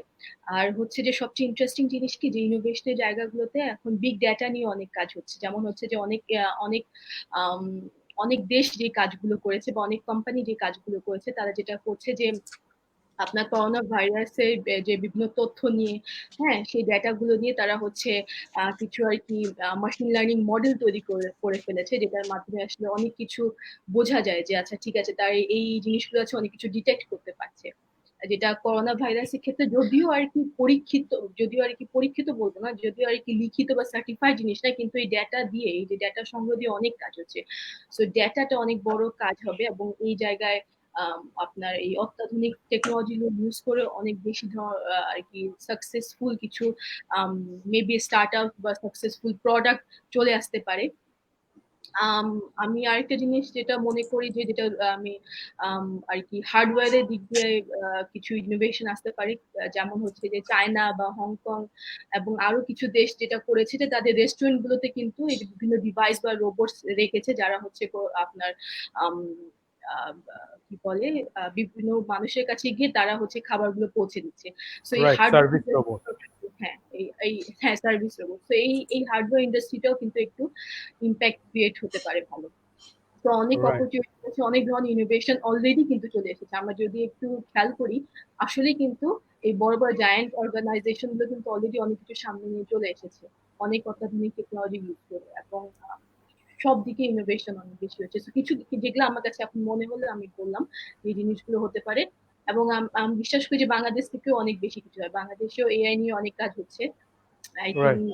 আর হচ্ছে যে সবচেয়ে ইন্টারেস্টিং জিনিস কি, যে ইনোভেশনের জায়গাগুলোতে এখন বিগ ডেটা নিয়ে অনেক কাজ হচ্ছে। যেমন হচ্ছে যে অনেক অনেক দেশ যে কাজগুলো করেছে বা অনেক কোম্পানি যে কাজগুলো করেছে, তারা যেটা করছে যে আপনার করোনা ভাইরাসের যে বিভিন্ন তথ্য নিয়ে, হ্যাঁ, সেই ডেটাগুলো নিয়ে তারা হচ্ছে কিছু আর কি মেশিন লার্নিং মডেল তৈরি করে ফেলেছে, যেটার মাধ্যমে আসলে অনেক কিছু বোঝা যায় যে আচ্ছা ঠিক আছে, তার এই জিনিসগুলো আছে, অনেক কিছু ডিটেক্ট করতে পারছে। যেটা করোনা ভাইরাসের ক্ষেত্রে যদিও আর কি পরীক্ষিত বলবো না, যদিও আর কি লিখিত বা সার্টিফাইড জিনিস না, কিন্তু এই ডেটা দিয়ে, এই যে ডেটা সংগ্রহ দিয়ে অনেক কাজ হচ্ছে। সো ডেটাটা অনেক বড় কাজ হবে, এবং এই জায়গায় আপনার এই অত্যাধুনিক টেকনোলজি ইউজ করে অনেক বেশি আর কি সাকসেসফুল কিছু মেবি স্টার্ট আপ বা সাকসেসফুল প্রোডাক্ট চলে আসতে পারে। আমি আরেকটা জিনিস যেটা মনে করি যে যেটা আমি আর কি হার্ডওয়্যারের দিক দিয়ে কিছু ইনোভেশন আসতে পারে, যেমন হচ্ছে যে চায়না বা হংকং এবং আরো কিছু দেশ যেটা করেছে যে তাদের রেস্টুরেন্ট গুলোতে কিন্তু এই বিভিন্ন ডিভাইস বা রোবট রেখেছে, যারা হচ্ছে আপনার কি বলে বিভিন্ন মানুষের কাছে গিয়ে তারা হচ্ছে খাবারগুলো পৌঁছে দিচ্ছে। সো এই সার্ভিস রোবট। হ্যাঁ সার্ভিস রোবট। তো এই হার্ডওয়্যার ইন্ডাস্ট্রিটাও কিন্তু একটু ইম্প্যাক্ট ক্রিয়েট হতে পারে ভালো। তো অনেক অপরচুনিটি আছে, অনেক ধরনের ইনোভেশন অলরেডি কিন্তু চলে এসেছে। আমরা যদি একটু খেয়াল করি, আসলে কিন্তু এই বড় বড় জায়ান্ট অর্গানাইজেশন গুলো কিন্তু অলরেডি অনেক কিছু সামনে নিয়ে চলে এসেছে, অনেক অত্যাধুনিক টেকনোলজি ইউজ করে, এবং সব দিকে ইনোভেশন অনেক বেশি হচ্ছে। কিছু যেগুলো আমার কাছে এখন মনে হলো আমি বললাম এই জিনিসগুলো হতে পারে। এবং আমি বিশ্বাস করি যে বাংলাদেশ থেকেও অনেক বেশি কিছু হয়, বাংলাদেশেও এআই নিয়ে অনেক কাজ হচ্ছে। আই থিঙ্ক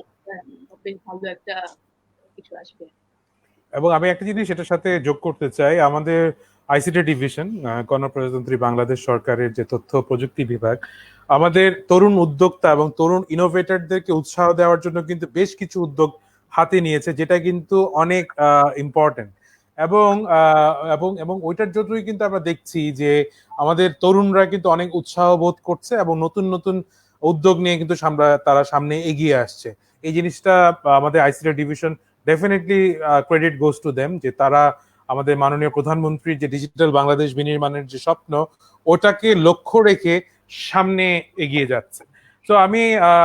বেশ ভালো একটা কিছু আসবে। এবং আমি একটা জিনিস এটার সাথে যোগ করতে চাই, আমাদের আইসিটি ডিভিশন, গণপ্রজাতন্ত্রী বাংলাদেশ সরকারের যে তথ্য প্রযুক্তি বিভাগ, আমাদের তরুণ উদ্যোক্তা এবং তরুণ ইনোভেটরদেরকে উৎসাহ দেওয়ার জন্য কিন্তু বেশ কিছু উদ্যোগ হাতে নিয়েছে, যেটা কিন্তু অনেক ইম্পর্টেন্ট। এবং এবং এবং ওইটার জন্যই কিন্তু আমরা দেখছি যে আমাদের তরুণরা কিন্তু অনেক উৎসাহ বোধ করছে এবং নতুন নতুন উদ্যোগ নিয়ে কিন্তু তারা সামনে এগিয়ে আসছে। এই জিনিসটা আমাদের ICT division definitely credit goes to them, যে তারা আমাদের মাননীয় প্রধানমন্ত্রীর যে ডিজিটাল বাংলাদেশ বিনির্মাণের যে স্বপ্ন, ওটাকে লক্ষ্য রেখে সামনে এগিয়ে যাচ্ছে। তো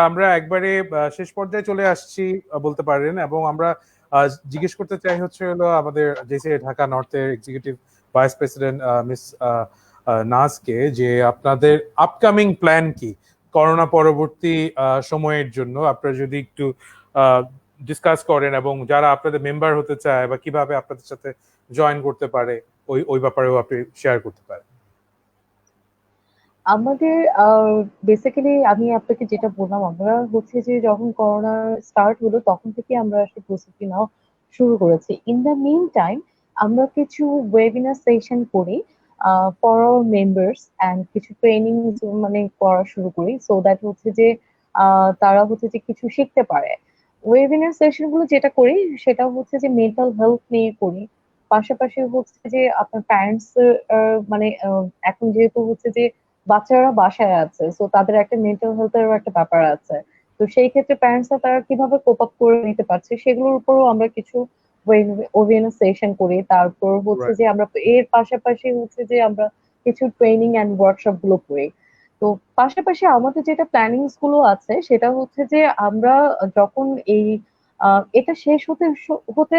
আমরা একবারে শেষ পর্যায়ে চলে আসছি বলতে পারেন, এবং আমরা জিজ্ঞেস করতে চাই হচ্ছে হলো আমাদের জেসি ঢাকা নর্থের এক্সিকিউটিভ ভাইস প্রেসিডেন্ট মিস নাজকে, যে আপনাদের আপকামিং প্ল্যান কি করোনা পরবর্তী সময়ের জন্য, আপনারা যদি একটু ডিসকাস করেন, এবং যারা আপনাদের মেম্বার হতে চায় বা কিভাবে আপনাদের সাথে জয়েন করতে পারে ওই ব্যাপারেও আপনি শেয়ার করতে পারেন। আমাদের বেসিক্যালি আমি আপনাকে যেটা বললাম, আমরা হচ্ছে যে যখন করোনা স্টার্ট হলো তখন থেকে আমরা আসলে প্রস্তুতি নেওয়া শুরু করেছি। ইন দ্য মিন টাইম আমরা কিছু ওয়েবিনার সেশন করি ফর আওয়ার মেম্বার্স অ্যান্ড কিছু ট্রেনিং মানে করা শুরু করি, সো দ্যাট হচ্ছে যে তারা হচ্ছে যে কিছু শিখতে পারে। ওয়েবিনার সেশন গুলো যেটা করি সেটা হচ্ছে যে মেন্টাল হেলথ নিয়ে করি। পাশাপাশি হচ্ছে যে আপনার প্যারেন্টস মানে এখন যেহেতু হচ্ছে যে বাচ্চারা বাসায় আছে, সো তাদের একটা মেন্টাল হেলথেরও একটা ব্যাপার আছে। তো সেই ক্ষেত্রে প্যারেন্টসরা তারা কিভাবে কোপ আপ করে নিতে পারছে সেগুলোর উপরও আমরা কিছু অ্যাওয়ারনেস সেশন করি। তারপর হচ্ছে Right. যে আমরা এর পাশাপাশি হচ্ছে যে আমরা কিছু ট্রেনিং এন্ড ওয়ার্কশপ গুলো করি। তো পাশাপাশি আমাদের যেটা প্ল্যানিংস গুলো আছে সেটা হচ্ছে যে আমরা যখন এই এটা শেষ হতে হতে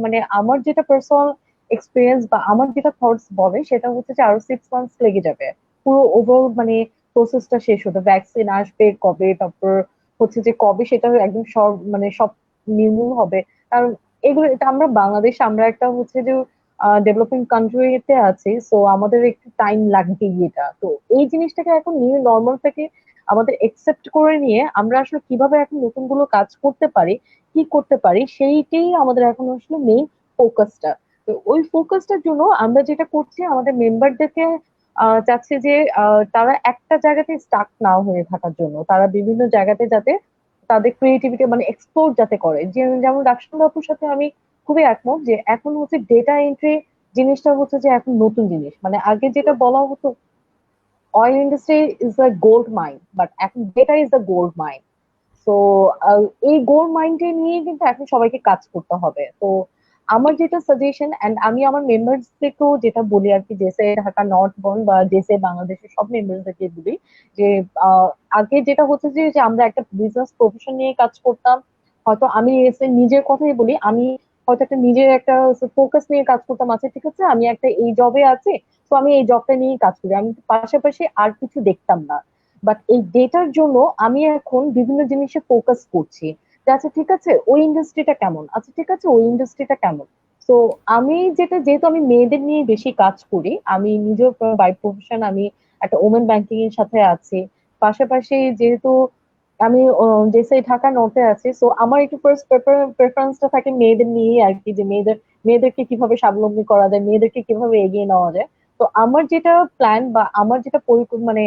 মানে আমার যেটা পার্সোনাল এক্সপিরিয়েন্স বা আমার যেটা থটস বলে সেটা হচ্ছে যে আরো 6 মান্থস লেগে যাবে পুরো ওভারঅল মানে প্রসেসটা শেষ হতে। ভ্যাকসিন আসবে কবে, তারপর হচ্ছে যে কবে সেটা একদম সব মানে সব নির্মূল হবে। কারণ এগুলো এটা আমরা বাংলাদেশ, আমরা একটা হচ্ছে যে ডেভেলপিং কান্ট্রিতে আছি, সো আমাদের একটু টাইম লাগবে এটা। তো এই জিনিসটাকে এখন নিউ নর্মাল থেকে আমাদের একসেপ্ট করে নিয়ে আমরা আসলে কিভাবে এখন নতুন গুলো কাজ করতে পারি, কি করতে পারি, সেইটাই আমাদের এখন আসলে মেইন ফোকাসটা। তো ওই ফোকাসটার জন্য আমরা যেটা করছি আমাদের মেম্বারদেরকে চাচ্ছি যে তারা একটা জায়গাতে স্টাক না হয়ে থাকার জন্য তারা বিভিন্ন জায়গাতে যাতে তাদের ক্রিয়েটিভিটি মানে এক্সপ্লোর যাতে করে। যেমন রাকসুন বাবুর সাথে আমি খুবই একমত যে এখন হচ্ছে ডেটা এন্ট্রি জিনিসটা হচ্ছে যে এখন নতুন জিনিস। মানে আগে যেটা বলা হতো oil industry is a gold mine, but এখন data is a gold mine. তো এই গোল মাইন্ডে নিয়ে কিন্তু এখন সবাইকে কাজ করতে হবে। তো আমার যেটা সাজেশন এন্ড আমি আমার মেম্বারসদেরকেও যেটা বলি আর কি, জেসে ঢাকা নর্থ বন বা জেসে বাংলাদেশের সব মেম্বারসদেরকে বলি যে আহ, আগে যেটা হচ্ছে যে যে আমরা একটা বিজনেস প্রফেশন নিয়ে কাজ করতাম। হয়তো আমি এসে নিজের কথাই বলি, আমি হয়তো একটা নিজের একটা ফোকাস নিয়ে কাজ করতাম, আছে ঠিক আছে আমি একটা এই জবে আছি, তো আমি এই জবটা নিয়ে কাজ করি, আমি পাশাপাশি আর কিছু দেখতাম না। বাট এই ডেটার জন্য আমি এখন বিভিন্ন জিনিসে ফোকাস করছি যে আচ্ছা ঠিক আছে ওই ইন্ডাস্ট্রিটা কেমন, আচ্ছা ঠিক আছে ওই ইন্ডাস্ট্রিটা কেমন। তো আমি যেটা যেহেতু আমি মেয়েদের নিয়ে বেশি কাজ করি, আমি নিজেও বাই প্রফেশন আমি একটা ওমেন ব্যাংকিং এর সাথে আছি। পাশাপাশি যেহেতু আমি যেসে ঢাকা নর্থে আছি, সো আমার একটু ফার্স্ট প্রেফারেন্সটা থাকে মেয়েদের নিয়ে আর কি, যে মেয়েদেরকে কিভাবে স্বাবলম্বী করা যায়, মেয়েদেরকে কিভাবে এগিয়ে নেওয়া যায়। তো আমার যেটা প্ল্যান বা আমার যেটা মানে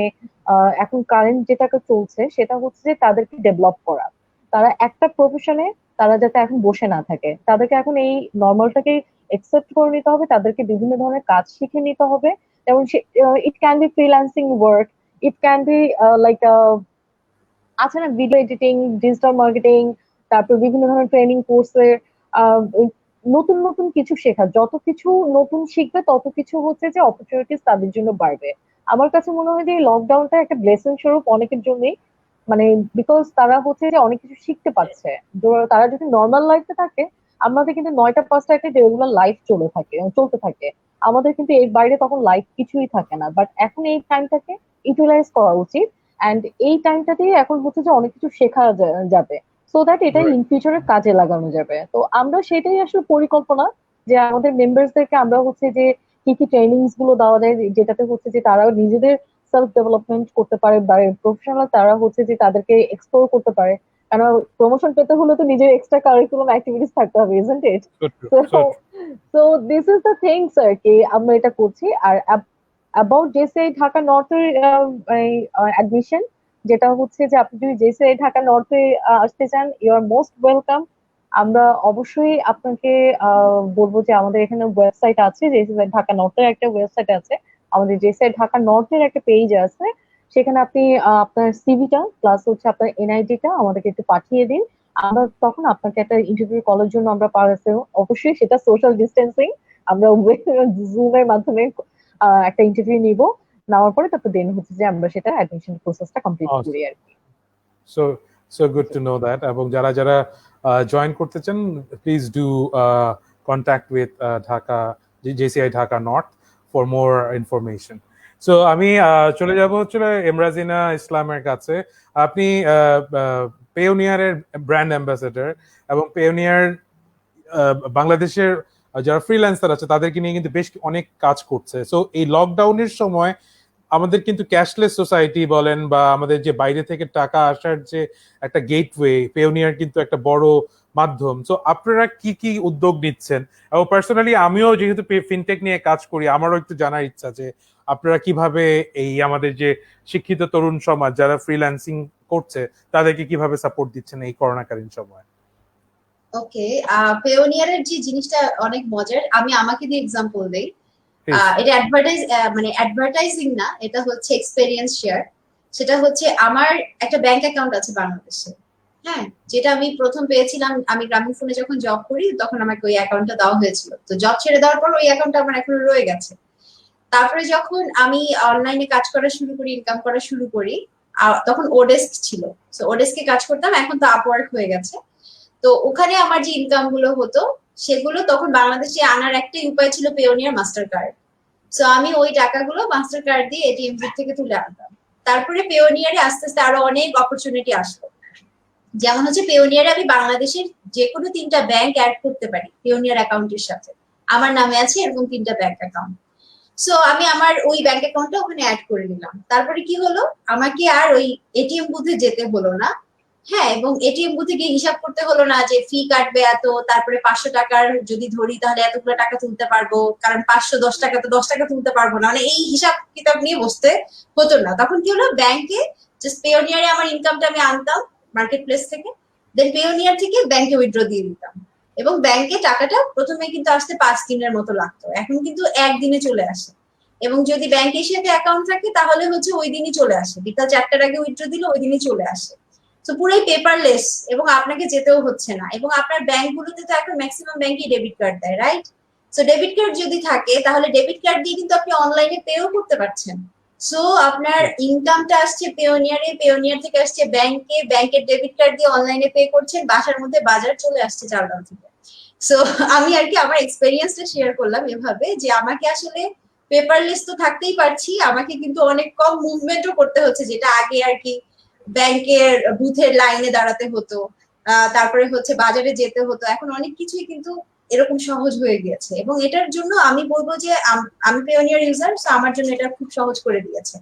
এখন কারেন্ট যেটা চলছে সেটা হচ্ছে যে তাদেরকে ডেভেলপ করা। তারা একটা প্রফেশনে তারা যাতে এখন বসে না থাকে, তাদেরকে এখন এই নর্মালটাকে একসেপ্ট করে নিতে হবে, তাদেরকে বিভিন্ন ধরনের কাজ শিখে নিতে হবে। যেমন it can be freelancing work, it can be like আছে না ভিডিও এডিটিং, ডিজিটাল মার্কেটিং, তারপর বিভিন্ন ধরনের ট্রেনিং কোর্সের নতুন নতুন কিছু শেখা। যত কিছু নতুন শিখবে তত কিছু হচ্ছে যে অপরচুনিটিস তাদের জন্য বাড়বে। আমার কাছে মনে হয় যে এই লকডাউনটা একটা ব্লেসিং স্বরূপ অনেকের জন্যই। মানে বিকজ তারা হচ্ছে যে অনেক কিছু শিখতে পারছে। তারা যদি নর্মাল লাইফে থাকে, আমাদের কিন্তু 9টা 5টা একটা রেগুলার লাইফ চলতে থাকে। আমাদের কিন্তু এর বাইরে তখন লাইফ কিছুই থাকে না, বাট এখন এই টাইমটাকে ইউটিলাইজ করা উচিত। অ্যান্ড এই টাইমটাতেই এখন হচ্ছে যে অনেক কিছু শেখা যাবে, সো দ্যাট এটা Right. ইন ফিউচারে কাজে লাগানো যাবে। তো আমরা সেটাই আসলে পরিকল্পনা যে আমাদের মেম্বারসদেরকে আমরা হচ্ছে যে কি কি ট্রেনিংস গুলো দেওয়া যায় যেটাতে হচ্ছে যে তারা নিজেদের সেলফ ডেভেলপমেন্ট করতে পারে বা প্রফেশনাল তারা হচ্ছে যে তাদেরকে এক্সপ্লোর করতে পারে। কারণ প্রমোশন পেতে হলে তো নিজের এক্সট্রা কারিকুলাম অ্যাক্টিভিটিস থাকতে হবে, isn't it? So true. So So true. So this is the things আর কি আমরা এটা করছি। আর অ্যাবাউট জেসে ঢাকা নর্থের অ্যাডমিশন, যেটা হচ্ছে যে আপনি যদি জেসে ঢাকা নর্থে আসতে চান, ইউ আর মোস্ট ওয়েলকাম। আমরা অবশ্যই আপনাকে বলবো যে আমাদের এখানে ওয়েবসাইট আছে, জেসে ঢাকা নর্থের একটা ওয়েবসাইট আছে, আমাদের জেসে ঢাকা নর্থের একটা পেজ আছে। সেখানে আপনি আপনার সিভিটা প্লাস হচ্ছে আপনার এনআইডিটা আমাদেরকে একটু পাঠিয়ে দিন। আমরা তখন আপনাকে একটা ইন্টারভিউ করার জন্য আমরা পাঠাবো। অবশ্যই সেটা সোশ্যাল ডিস্টেন্সিং, আমরা জুমের মাধ্যমে একটা ইন্টারভিউ নিব। নেওয়ার পরে তারপর দেন হচ্ছে যে আমরা সেটা অ্যাডমিশন প্রসেসটা কমপ্লিট করি Awesome. আর কি। So so good to know that. এবং যারা যারা জয়েন করতে চান, please do contact with Dhaka JCI Dhaka north for more information. So আমি চলে যাব হচ্ছে এমরাজিনা ইসলামের কাছে। আপনি পেওনিয়ারের ব্র্যান্ড অ্যাম্বাসেডর এবং পেওনিয়ার বাংলাদেশের যারা ফ্রিল্যান্সার আছে তাদেরকে নিয়ে কিন্তু বেশ অনেক কাজ করছে। সো এই লকডাউনের সময় আমাদের কিন্তু ক্যাশলেস সোসাইটি বলেন বা আমাদের যে বাইরে থেকে টাকা আসার যে একটা গেটওয়ে, পেওনিয়ার কিন্তু একটা বড় মাধ্যম। তো আপনারা কি কি উদ্যোগ নিচ্ছেন? এবং পার্সোনালি আমিও যেহেতু ফিনটেক নিয়ে কাজ করি, আমারও একটু জানার ইচ্ছা যে আপনারা কিভাবে এই আমাদের যে শিক্ষিত তরুণ সমাজ যারা ফ্রিল্যান্সিং করছে তাদেরকে কিভাবে সাপোর্ট দিচ্ছেন এই করোনাকালীন সময়। ওকে, পেওনিয়ারের যে জিনিসটা অনেক মজার, আমি আমাকে দিয়ে এক্সাম্পল দেই। এটা অ্যাডভার্টাইজিং না, এটা হচ্ছে এক্সপেরিয়েন্স শেয়ার। সেটা হচ্ছে আমার একটা ব্যাংক অ্যাকাউন্ট আছে বাংলাদেশে, হ্যাঁ, যেটা আমি প্রথম পেয়েছিলাম আমি গ্রামীণ ফোনে যখন জব করি, তখন আমাকে ওই অ্যাকাউন্টটা দেওয়া হয়েছিল। তো জব ছেড়ে দেওয়ার পর ওই অ্যাকাউন্টটা আমার এখনো রয়ে গেছে। তারপরে যখন আমি অনলাইনে কাজ করা শুরু করি, ইনকাম করা শুরু করি, তখন ওডেস্ক ছিল। তো ওডেস্কে কাজ করতাম, এখন তো আপওয়ার্ক হয়ে গেছে। তো ওখানে আমার যে ইনকাম গুলো হতো সেগুলো তখন বাংলাদেশে আনার একটাই উপায় ছিল পেওনিয়ার মাস্টার কার্ড। সো আমি ওই টাকাগুলো মাস্টার কার্ড দিয়ে এটিএম বুথ থেকে তুলে আনতাম। তারপরে পেওনিয়ারে আস্তে আস্তে আরো অনেক অপরচুনিটি আসলো। যেমন হচ্ছে পেওনিয়ারে আমি বাংলাদেশের যে কোনো 3টা ব্যাংক অ্যাড করতে পারি পেওনিয়ার অ্যাকাউন্টের সাথে। আমার নামে আছে এরকম 3টা ব্যাংক অ্যাকাউন্ট। সো আমি আমার ওই ব্যাংক অ্যাকাউন্টটা ওখানে অ্যাড করে দিলাম। তারপরে কি হলো, আমাকে আর ওই এটিএম বুথে যেতে হলো না। হ্যাঁ, এবং এটিএম বুথে গিয়ে হিসাব করতে হলো না যে ফি কাটবে এত, তারপরে 500 টাকার যদি ধরি তাহলে এতগুলো টাকা তুলতে পারবো, কারণ 510 টাকা তো 10 টাকা তুলতে পারবো না, মানে এই হিসাব কিতাব নিয়ে বসতে হতো না। তখন কি হলো, ব্যাংকে জাস্ট পেওনিয়ারে আমার ইনকামটা আমি আনতাম মার্কেট প্লেস থেকে, দেন পেওনিয়ার থেকে ব্যাংকে উইথড্র দিয়ে দিতাম। এবং ব্যাংকে টাকাটা প্রথমে কিন্তু আসতে 5 দিনের মতো লাগতো, এখন কিন্তু একদিনে চলে আসে। এবং যদি ব্যাংকের সাথে অ্যাকাউন্ট থাকে তাহলে হচ্ছে ওই দিনই চলে আসে, বিকাল 4টার আগে উইথড্র দিলে ওই দিনই চলে আসে। তো পুরোই পেপারলেস, এবং আপনাকে যেতেও হচ্ছে না। এবং আপনার ব্যাংকগুলোতে তো এখন ম্যাক্সিমাম ব্যাংকই ডেবিট কার্ড দেয়, রাইট? সো ডেবিট কার্ড যদি থাকে তাহলে ডেবিট কার্ড দিয়ে কিন্তু আপনি অনলাইনে পেও করতে পারছেন। সো আপনার ইনকামটা আসছে পেওনিয়ারে, পেওনিয়ার থেকে আসছে ব্যাংকে, ব্যাংকের ডেবিট কার্ড দিয়ে অনলাইনে পে করছেন, বাসার মধ্যে বাজার চলে আসছে চালডাল থেকে। সো আমি আর কি আমার এক্সপেরিয়েন্সটা শেয়ার করলাম এভাবে যে আমাকে আসলে পেপারলেস তো থাকতেই পারছি, আমাকে কিন্তু অনেক কম মুভমেন্টও করতে হচ্ছে, যেটা আগে আর কি ব্যাংকের বুথের লাইনে দাঁড়াতে হতো, তারপরে হচ্ছে বাজারে যেতে হতো। এখন অনেক কিছুই কিন্তু এরকম সহজ হয়ে গিয়েছে, এবং এটার জন্য আমি বলবো যে আমি পেওনিয়ার ইউজার, সো আমার জন্য এটা খুব সহজ করে দিয়েছে।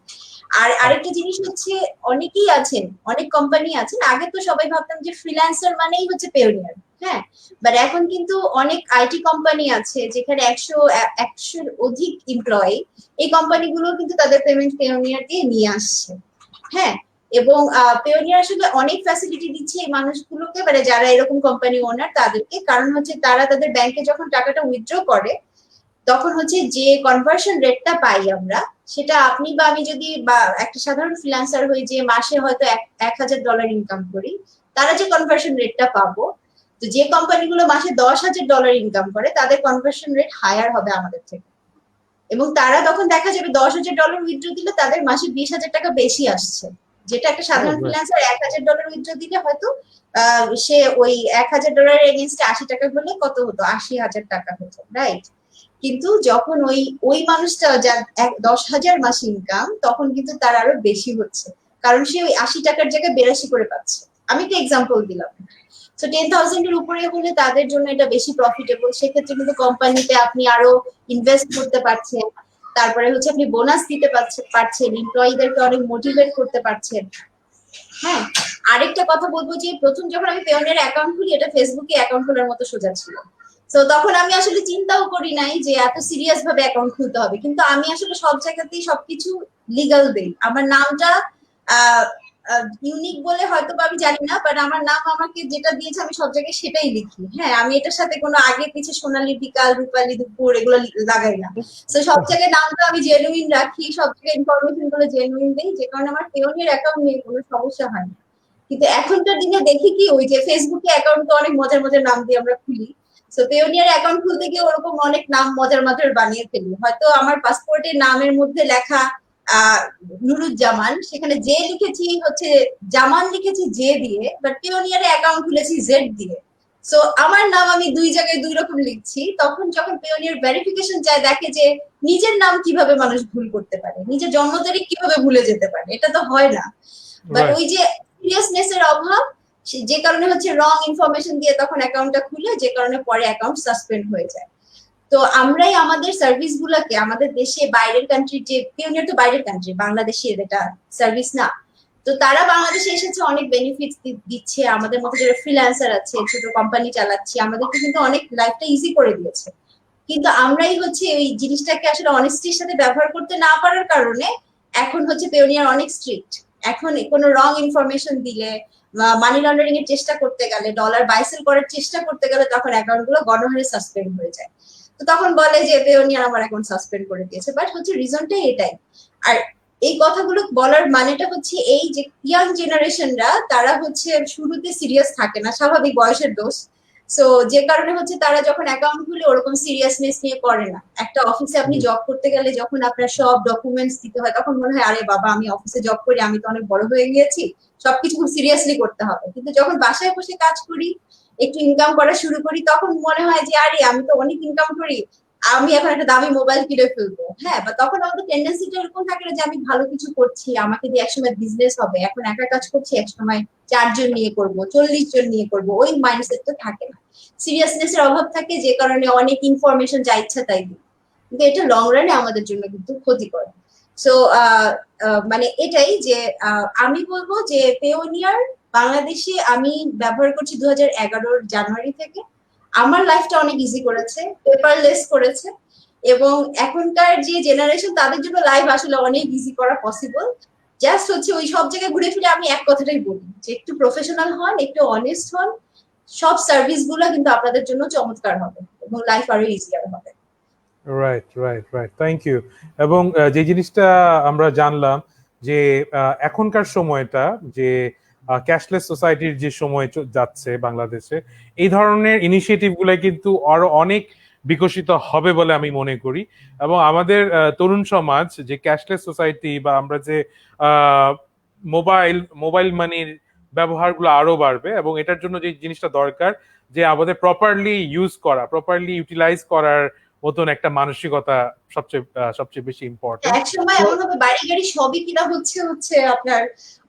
আর আরেকটা জিনিস হচ্ছে, অনেকেই আছেন, অনেক কোম্পানি আছেন, আগে তো সবাই ভাবতাম যে ফ্রিল্যান্সার মানেই হচ্ছে পেওনিয়ার, হ্যাঁ, বাট এখন কিন্তু অনেক আইটি কোম্পানি আছে যেখানে 100 অধিক এমপ্লয়ি, এই কোম্পানিগুলো কিন্তু তাদের পেমেন্ট পেওনিয়ার দিয়ে নিয়ে আসছে। হ্যাঁ, এবং পেওনিয়ার আসলে অনেক ফ্যাসিলিটি দিচ্ছে এই মানুষগুলোকে, মানে যারা এরকম কোম্পানি ওনার তাদেরকে। কারণ হচ্ছে তারা তাদের ব্যাংকে যখন টাকাটা উইথড্র করে তখন হচ্ছে যে কনভার্সন রেটটা পাই আমরা, সেটা আপনি বা আমি যদি বা একটা সাধারণ ফ্রিল্যান্সার হই যে মাসে হয়তো $1,000 ইনকাম করি, তারা যে কনভার্সন রেটটা পাবো, তো যে কোম্পানিগুলো মাসে $10,000 ইনকাম করে তাদের কনভার্সন রেট হায়ার হবে আমাদের থেকে। এবং তারা তখন দেখা যাবে $10,000 উইথড্র দিলে তাদের মাসে 20,000 টাকা বেশি আসছে, যেটা একটা সাধারণ ফ্রিল্যান্সার $1,000 উইথড্র দিলে হয়তো সে ওই $1,000 এগেইনস্টে 80 টাকা হলে কত হতো, 80,000 টাকা হতো, রাইট? কিন্তু যখন ওই মানুষটা যার 10,000 মাস ইনকাম, তখন কিন্তু তার আরো বেশি হচ্ছে, কারণ সে ওই 80 টাকার জায়গায় 82 করে পাচ্ছে। আমি একটা এক্সাম্পল দিলাম। তো 10,000 এর উপরে হলে তাদের জন্য এটা বেশি প্রফিটেবল, সেক্ষেত্রে কিন্তু কোম্পানিতে আপনি আরো ইনভেস্ট করতে পারছেন, তারপরে হচ্ছে আপনি বোনাস দিতে পারছেন, এমপ্লয়ীদেরকে অনেক মোটিভেট করতে পারছেন। হ্যাঁ, আরেকটা কথা বলবো যে প্রথম যখন আমি পেওনিয়ার অ্যাকাউন্ট খুলি, এটা ফেসবুকে অ্যাকাউন্ট খোলার মতো সোজা ছিল। তো তখন আমি আসলে চিন্তাও করি নাই যে এত সিরিয়াস ভাবে অ্যাকাউন্ট খুলতে হবে, কিন্তু আমি আসলে সব জায়গাতেই সবকিছু লিগাল দেই। আমার নামটা ইউনিক বলে হয়তো আমি জানি না, বাট আমার নাম আমাকে যেটা দিয়েছে আমি সব জায়গায় সেটাই লিখি। হ্যাঁ, আমি এটার সাথে কোনো আগে পিছে সোনালী বিকাল, রূপালী দুপুর এগুলো লাগাই না। তো সব জায়গায় নামটা আমি জেনুইন রাখি, সব জায়গায় ইনফরমেশন গুলো জেনুইন দেই, যে কারণে আমার পেওনিয়ার অ্যাকাউন্ট নিয়ে কোনো সমস্যা হয় না। কিন্তু এখনকার দিনে দেখি কি, ওই যে ফেসবুকে অ্যাকাউন্ট তো অনেক মজার মজার নাম দিয়ে আমরা খুলি। সো পেওনিয়ার অ্যাকাউন্ট খুলতে গিয়ে ওরকম অনেক নাম মজার মজার বানিয়ে ফেলি। হয়তো আমার পাসপোর্টের নামের মধ্যে লেখা নুরুজ্জামান, সেখানে জে লিখেছি হচ্ছে জামান লিখেছি জে দিয়ে, বাট পেওনিয়ারে অ্যাকাউন্ট খুলেছি জেড দিয়ে। সো আমার নাম আমি দুই জায়গায় দুই রকম লিখছি। তখন যখন পেওনিয়ার ভেরিফিকেশন যায়, দেখে যে নিজের নাম কিভাবে মানুষ ভুল করতে পারে, নিজের জন্ম তারিখ কিভাবে ভুলে যেতে পারে, এটা তো হয় না। বাট ওই যে সিরিয়াসনেস এর অভাব, যে কারণে হচ্ছে রং ইনফরমেশন দিয়ে তখন অ্যাকাউন্টটা খুলে, যে কারণে পরে অ্যাকাউন্ট সাসপেন্ড হয়ে যায়। তো আমরাই আমাদের সার্ভিস গুলাকে আমাদের দেশে বাইরের কান্ট্রি, যে পিওনিয়ার তো বাইরের কান্ট্রি, বাংলাদেশের এটা সার্ভিস না, তো তারা বাংলাদেশে এসেছে অনেক বেনিফিটস দিচ্ছে, আমাদের মতো যারা ফ্রিল্যান্সার আছে, ছোট কোম্পানি চালাচ্ছি, আমাদেরকে কিন্তু অনেক লাইফটা ইজি করে দিয়েছে। কিন্তু আমরাই হচ্ছে এই জিনিসটাকে আসলে অনেস্টির সাথে ব্যবহার করতে না পারার কারণে এখন হচ্ছে পেওনিয়ার অনেক স্ট্রিক্ট। এখন কোনো রং ইনফরমেশন দিলে, মানি লন্ডারিং এর চেষ্টা করতে গেলে, ডলার বাইসেল করার চেষ্টা করতে গেলে তখন অ্যাকাউন্ট গুলো গণহারে সাসপেন্ড হয়ে যায়। তো তখন বলে যে পেওনিয়ার আমার অ্যাকাউন্ট সাসপেন্ড করে দিয়েছে, বাট হচ্ছে রিজনটাই এটাই। আর এই কথাগুলো বলার মানেটা হচ্ছে এই যে ইয়াং জেনারেশনরা তারা হচ্ছে শুরুতে সিরিয়াস থাকে না, স্বাভাবিক বয়সের দোষ। সো যে কারণে হচ্ছে তারা যখন অ্যাকাউন্ট খুলে ওরকম সিরিয়াসনেস নিয়ে করে না। একটা অফিসে আপনি জব করতে গেলে যখন আপনার সব ডকুমেন্টস দিতে হয় তখন মনে হয় আরে বাবা আমি অফিসে জব করি, আমি তো অনেক বড় হয়ে গিয়েছি, সবকিছু খুব সিরিয়াসলি করতে হবে। কিন্তু যখন বাসায় বসে কাজ করি, একটু ইনকাম করা শুরু করি, তখন মনে হয় যে আরে আমি তো অনেক ইনকাম করি, আমি এখন একটা দামি মোবাইল কিনে ফেলবো। হ্যাঁ, বা তখন আমাদের টেন্ডেন্সিটা এরকম থাকে না যে আমি ভালো কিছু করছি, আমাকে দিয়ে একসময় বিজনেস হবে, এখন একা কাজ করছি, একসময় 4 জন নিয়ে করব, 40 জন নিয়ে করব, ওই মাইন্ডসেটটা থাকে না। সিরিয়াসনেস এর অভাব থাকে, যে কারণে অনেক ইনফরমেশন যা ইচ্ছা তাই দিই, কিন্তু এটা লং রানে আমাদের জন্য কিন্তু ক্ষতিকর। সো মানে এটাই যে আমি বলবো যে পেওনিয়ার বাংলাদেশে আমি ব্যবহার করছি 2011 জানুয়ারি থেকে। আমার লাইফটা অনেক ইজি করেছে, পেপারলেস করেছে, এবং এখনকার যে জেনারেশন তাদের জন্য লাইফ আসলে অনেক ইজি করা পসিবল। জাস্ট হচ্ছে ওই সব জায়গায় ঘুরে ফিরে আমি এক কথাটাই বলি যে একটু প্রফেশনাল হন, একটু অনেস্ট হন, সব সার্ভিস গুলো কিন্তু আপনাদের জন্য চমৎকার হবে এবং লাইফ আরো ইজিয়ার হবে। Right, right, right, thank you. এবং যে জিনিসটা আমরা জানলাম যে এখনকার সময়টা যে ক্যাশলেস সোসাইটির যে সময় যাচ্ছে বাংলাদেশে, এই ধরনের ইনিশিয়েটিভ গুলো কিন্তু আরো অনেক বিকশিত হবে বলে আমি মনে করি। এবং আমাদের তরুণ সমাজ যে ক্যাশলেস সোসাইটি বা আমরা যে মোবাইল মানির ব্যবহারগুলো আরো বাড়বে, এবং এটার জন্য যে জিনিসটা দরকার যে আমাদের প্রপারলি ইউজ করা, প্রপারলি ইউটিলাইজ করার মতন একটা মানসিকতা সবচেয়ে বেশি ইম্পর্টেন্ট। এক সময় এমন হবে বাড়ি গাড়ি সবই কিনা হচ্ছে আপনার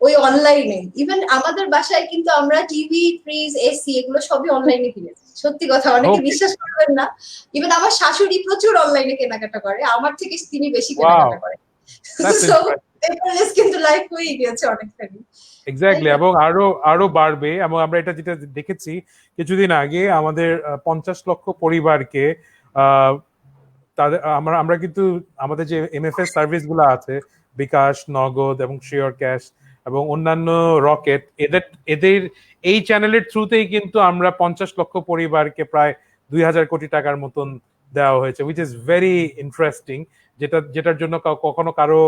ওই অনলাইনে। ইভেন আমাদের বাসায় কিন্তু আমরা টিভি, ফ্রিজ, এসি এগুলো সবই অনলাইনে কিনেছি। সত্যি কথা, অনেকে বিশ্বাস করবেন না, ইভেন আমার শাশুড়ি প্রচুর অনলাইনে কেনাকাটা করে, আমার থেকে তিনি বেশি কেনাকাটা করে। পেপারলেস কিন্তু লাইফ হয়ে গিয়েছে অনেকখানি। এক্স্যাক্টলি, এবং আরো বাড়বে। এবং আমরা এটা যেটা দেখেছি কিছুদিন আগে, আমাদের 50 লক্ষ পরিবারকে তাদের আমরা কিন্তু আমাদের যে এমএফএস সার্ভিস গুলো আছে, বিকাশ, নগদ এবং শিওর ক্যাশ এবং অন্যান্য রকেট, এদের এই চ্যানেলের থ্রুতেই কিন্তু আমরা 50 লক্ষ পরিবারকে প্রায় 2000 কোটি টাকার মতন দেওয়া হয়েছে, উইচ ইজ ভেরি ইন্টারেস্টিং। যেটার জন্য কখনো কারো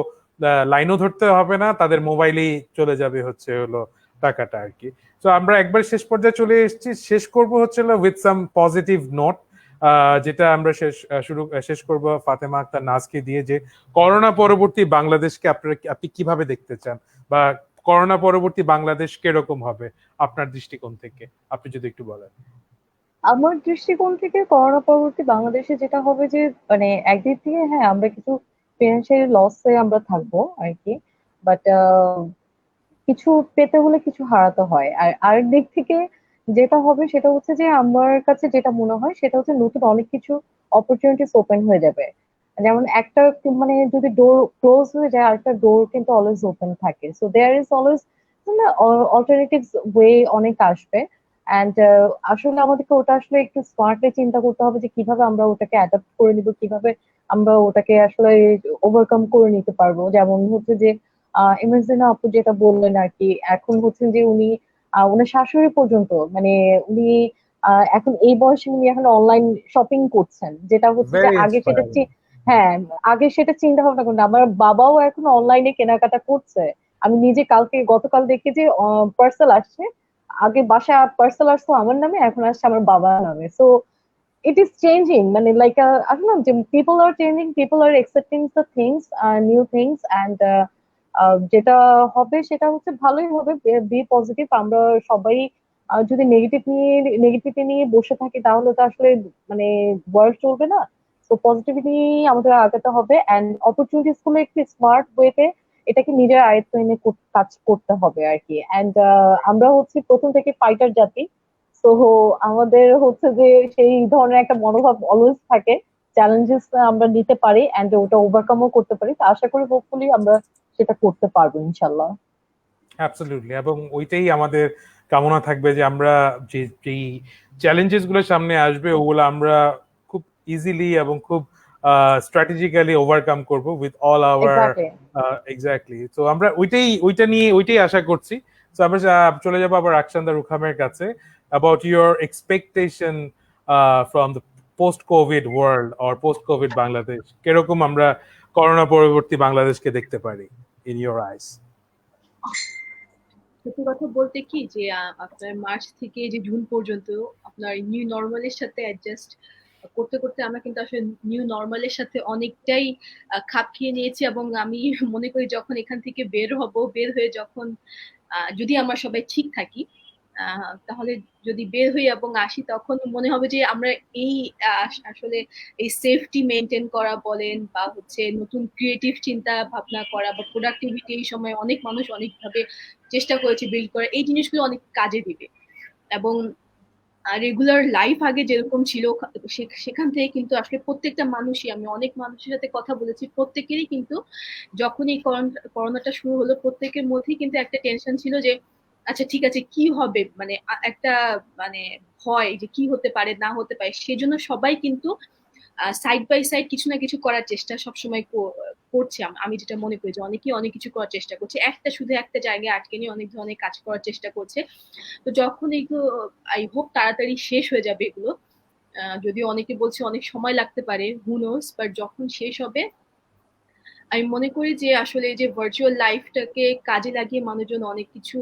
লাইনও ধরতে হবে না, তাদের মোবাইলেই চলে যাবে হচ্ছে হলো টাকাটা আর কি। তো আমরা একবার শেষ পর্যায়ে চলে এসেছি, শেষ করব হচ্ছে উইথ সাম পজিটিভ নোট, যেটা আমরা শেষ করব ফাতেমা আক্তার নাজকে দিয়ে, যে করোনা পরবর্তী বাংলাদেশকে আপনি কিভাবে দেখতে চান, বা করোনা পরবর্তী বাংলাদেশ কিরকম হবে আপনার দৃষ্টিকোণ থেকে, আপনি যদি একটু বলেন। আমার দৃষ্টিকোণ থেকে করোনা পরবর্তী বাংলাদেশে যেটা হবে যে মানে একদিক থেকে হ্যাঁ আমরা কিছু ফিনান্সিয়াল লসে আমরা থাকবো আর কি, বাট কিছু পেতে হলে কিছু হারাতে হয়। আর আরেক দিক থেকে যেটা হবে সেটা হচ্ছে যে আমার কাছে যেটা মনে হয় সেটা হচ্ছে নতুন অনেক কিছু অপরচুনিটিস ওপেন হয়ে যাবে। যেমন একটা মানে যদি ডোর ক্লোজ হয়ে যায় আরেকটা ডোর কিন্তু অলওয়েজ ওপেন থাকে, so there is always alternatives way অনেক আসবে। অ্যান্ড আসলে আমাদেরকে ওটা আসলে একটু স্মার্টলি চিন্তা করতে হবে যে কিভাবে আমরা ওটাকে অ্যাডাপ্ট করে নিব, কিভাবে আমরা ওটাকে আসলে ওভারকাম করে নিতে পারবো। যেমন হচ্ছে যে এমএসডিনা আপু যেটা বললেন আর কি, এখন হচ্ছে যে উনি ওনার শাশুড়ি পর্যন্ত মানে উনি এখন এই বয়সে উনি এখন অনলাইন শপিং করছেন, যেটা হচ্ছে যে আগে সেটা হ্যাঁ আগে সেটা চিন্তা ভাবনা করেন। আমার বাবাও এখন অনলাইনে কেনাকাটা করছে। আমি নিজে গতকাল দেখি যে পার্সেল আসছে, আগে বাসা পার্সেল আসতো আমার নামে, এখন আসছে আমার বাবার নামে। সো it is changing, মানে like I don't know, people are changing, people are accepting the things, new things, and যেটা হবে সেটা হচ্ছে ভালোই হবে, বি পজিটিভ। আমরা সবাই যদি নেগেটিভিটি নিয়ে বসে থাকি তাহলে তো আসলে মানে ওয়ার্ল্ড চলবে না। তো পজিটিভিটি আমাদের আগাতে হবে, এন্ড অপরচুনিটিস গুলো একটু স্মার্ট ওয়েতে এটাকে নিজের আয়ত্ত এনে কাজ করতে হবে আর কি। এন্ড আমরা হচ্ছে প্রথম থেকে ফাইটার জাতি, তো আমাদের হচ্ছে যে সেই ধরনের একটা মনোভাব অলওয়েজ থাকে। চ্যালেঞ্জেস আমরা নিতে পারি এন্ড ওটা ওভারকামও করতে পারি। তো আশা করি হোপফুলি আমরা সেটা করতে পারবো ইনশাল্লাহ। অ্যাবসলিউটলি, এবং ওইটাই আমাদের কামনা থাকবে যে আমরা যেই চ্যালেঞ্জেস গুলো সামনে আসবে ওগুলো আমরা খুব ইজিলি এবং খুব স্ট্র্যাটেজিক্যালি ওভারকাম করব with all our exactly. Exactly. তো আমরা ওইটাই আশা করছি। তো আমরা চলে যাবো আবার আকসান্দা রুখামের কাছে, about your expectation from the post Covid world or post Covid Bangladesh. কিরকম আমরা করোনা পরবর্তী বাংলাদেশকে দেখতে পারি ইন ইউর আইস? সত্যি কথা বলতে কি যে আপনার মার্চ থেকে যে জুন পর্যন্ত আপনার নিউ নর্মালের সাথে অ্যাডজাস্ট করতে করতে আমরা কিন্তু আসলে নিউ নর্মালের সাথে অনেকটাই খাপ খেয়ে নিয়েছি, এবং আমি মনে করি যখন এখান থেকে বের হয়ে যখন যদি আমরা সবাই ঠিক থাকি, তাহলে যদি বের হই এবং আসি তখন মনে হবে যে আমরা এই আসলে এই সেফটি মেনটেন করা বলেন বা হচ্ছে নতুন ক্রিয়েটিভ চিন্তা ভাবনা করা বা প্রোডাক্টিভিটি এই সময় অনেক মানুষ অনেকভাবে চেষ্টা করেছে বিল্ড করা, এই জিনিসগুলো অনেক কাজে দিবে। এবং রেগুলার লাইফ আগে যেরকম ছিল সেখান থেকে কিন্তু আসলে প্রত্যেকটা মানুষই, আমি অনেক মানুষের সাথে কথা বলেছি, প্রত্যেকেরই কিন্তু যখন এই করোনাটা শুরু হলো প্রত্যেকের মধ্যেই কিন্তু একটা টেনশন ছিল যে আচ্ছা ঠিক আছে কি হবে, মানে একটা মানে ভয় যে কি হতে পারে না হতে পারে। সেজন্য সবাই কিন্তু সাইড বাই সাইড কিছু না কিছু করার চেষ্টা সবসময় করছে। আমি যেটা মনে করি যে অনেকেই অনেক কিছু করার চেষ্টা করছে, শুধু একটা জায়গায় আটকে নিয়ে অনেক ধরনের কাজ করার চেষ্টা করছে। তো যখন এগুলো আই হোপ তাড়াতাড়ি শেষ হয়ে যাবে এগুলো, যদিও অনেকে বলছে অনেক সময় লাগতে পারে, হু নোস, বাট যখন শেষ হবে আমি মনে করি যে আসলে যে ভার্চুয়াল লাইফটাকে কাজে লাগিয়ে মানুষজন অনেক কিছু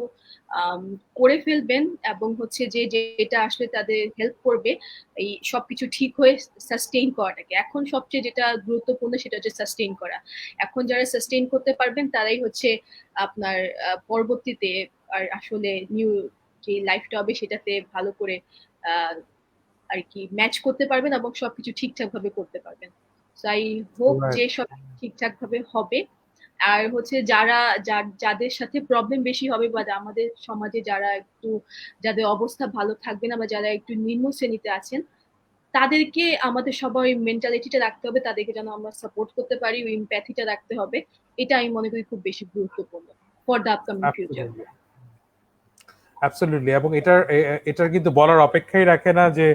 করে ফেলবেন, এবং হচ্ছে যে যেটা আসলে তাদের হেল্প করবে এই সবকিছু ঠিক হয়ে সাস্টেইন করাটাকে। এখন সবচেয়ে যেটা গুরুত্বপূর্ণ সেটা হচ্ছে সাস্টেইন করা। এখন যারা সাস্টেইন করতে পারবেন তারাই হচ্ছে আপনার পরবর্তীতে আর আসলে নিউ যে লাইফটা হবে সেটাতে ভালো করে আর কি ম্যাচ করতে পারবেন এবং সবকিছু ঠিকঠাক ভাবে করতে পারবেন। সো আই হোপ যে সব ঠিকঠাক ভাবে হবে। আর হচ্ছে যাদের সাথে প্রবলেম বেশি হবে বা আমাদের সমাজে যাদের অবস্থা ভালো থাকবে না বা যারা একটু নিম্ন শ্রেণীতে আছেন তাদেরকে আমাদের সবাই মেন্টালিটিটা রাখতে হবে, তাদেরকে যেন আমরা সাপোর্ট করতে পারি, ওই এমপ্যাথিটা রাখতে হবে। এটা আমি মনে করি খুব বেশি গুরুত্বপূর্ণ for the upcoming future. Absolutely, এবং এটার কিন্তু বলার অপেক্ষাই রাখে না যে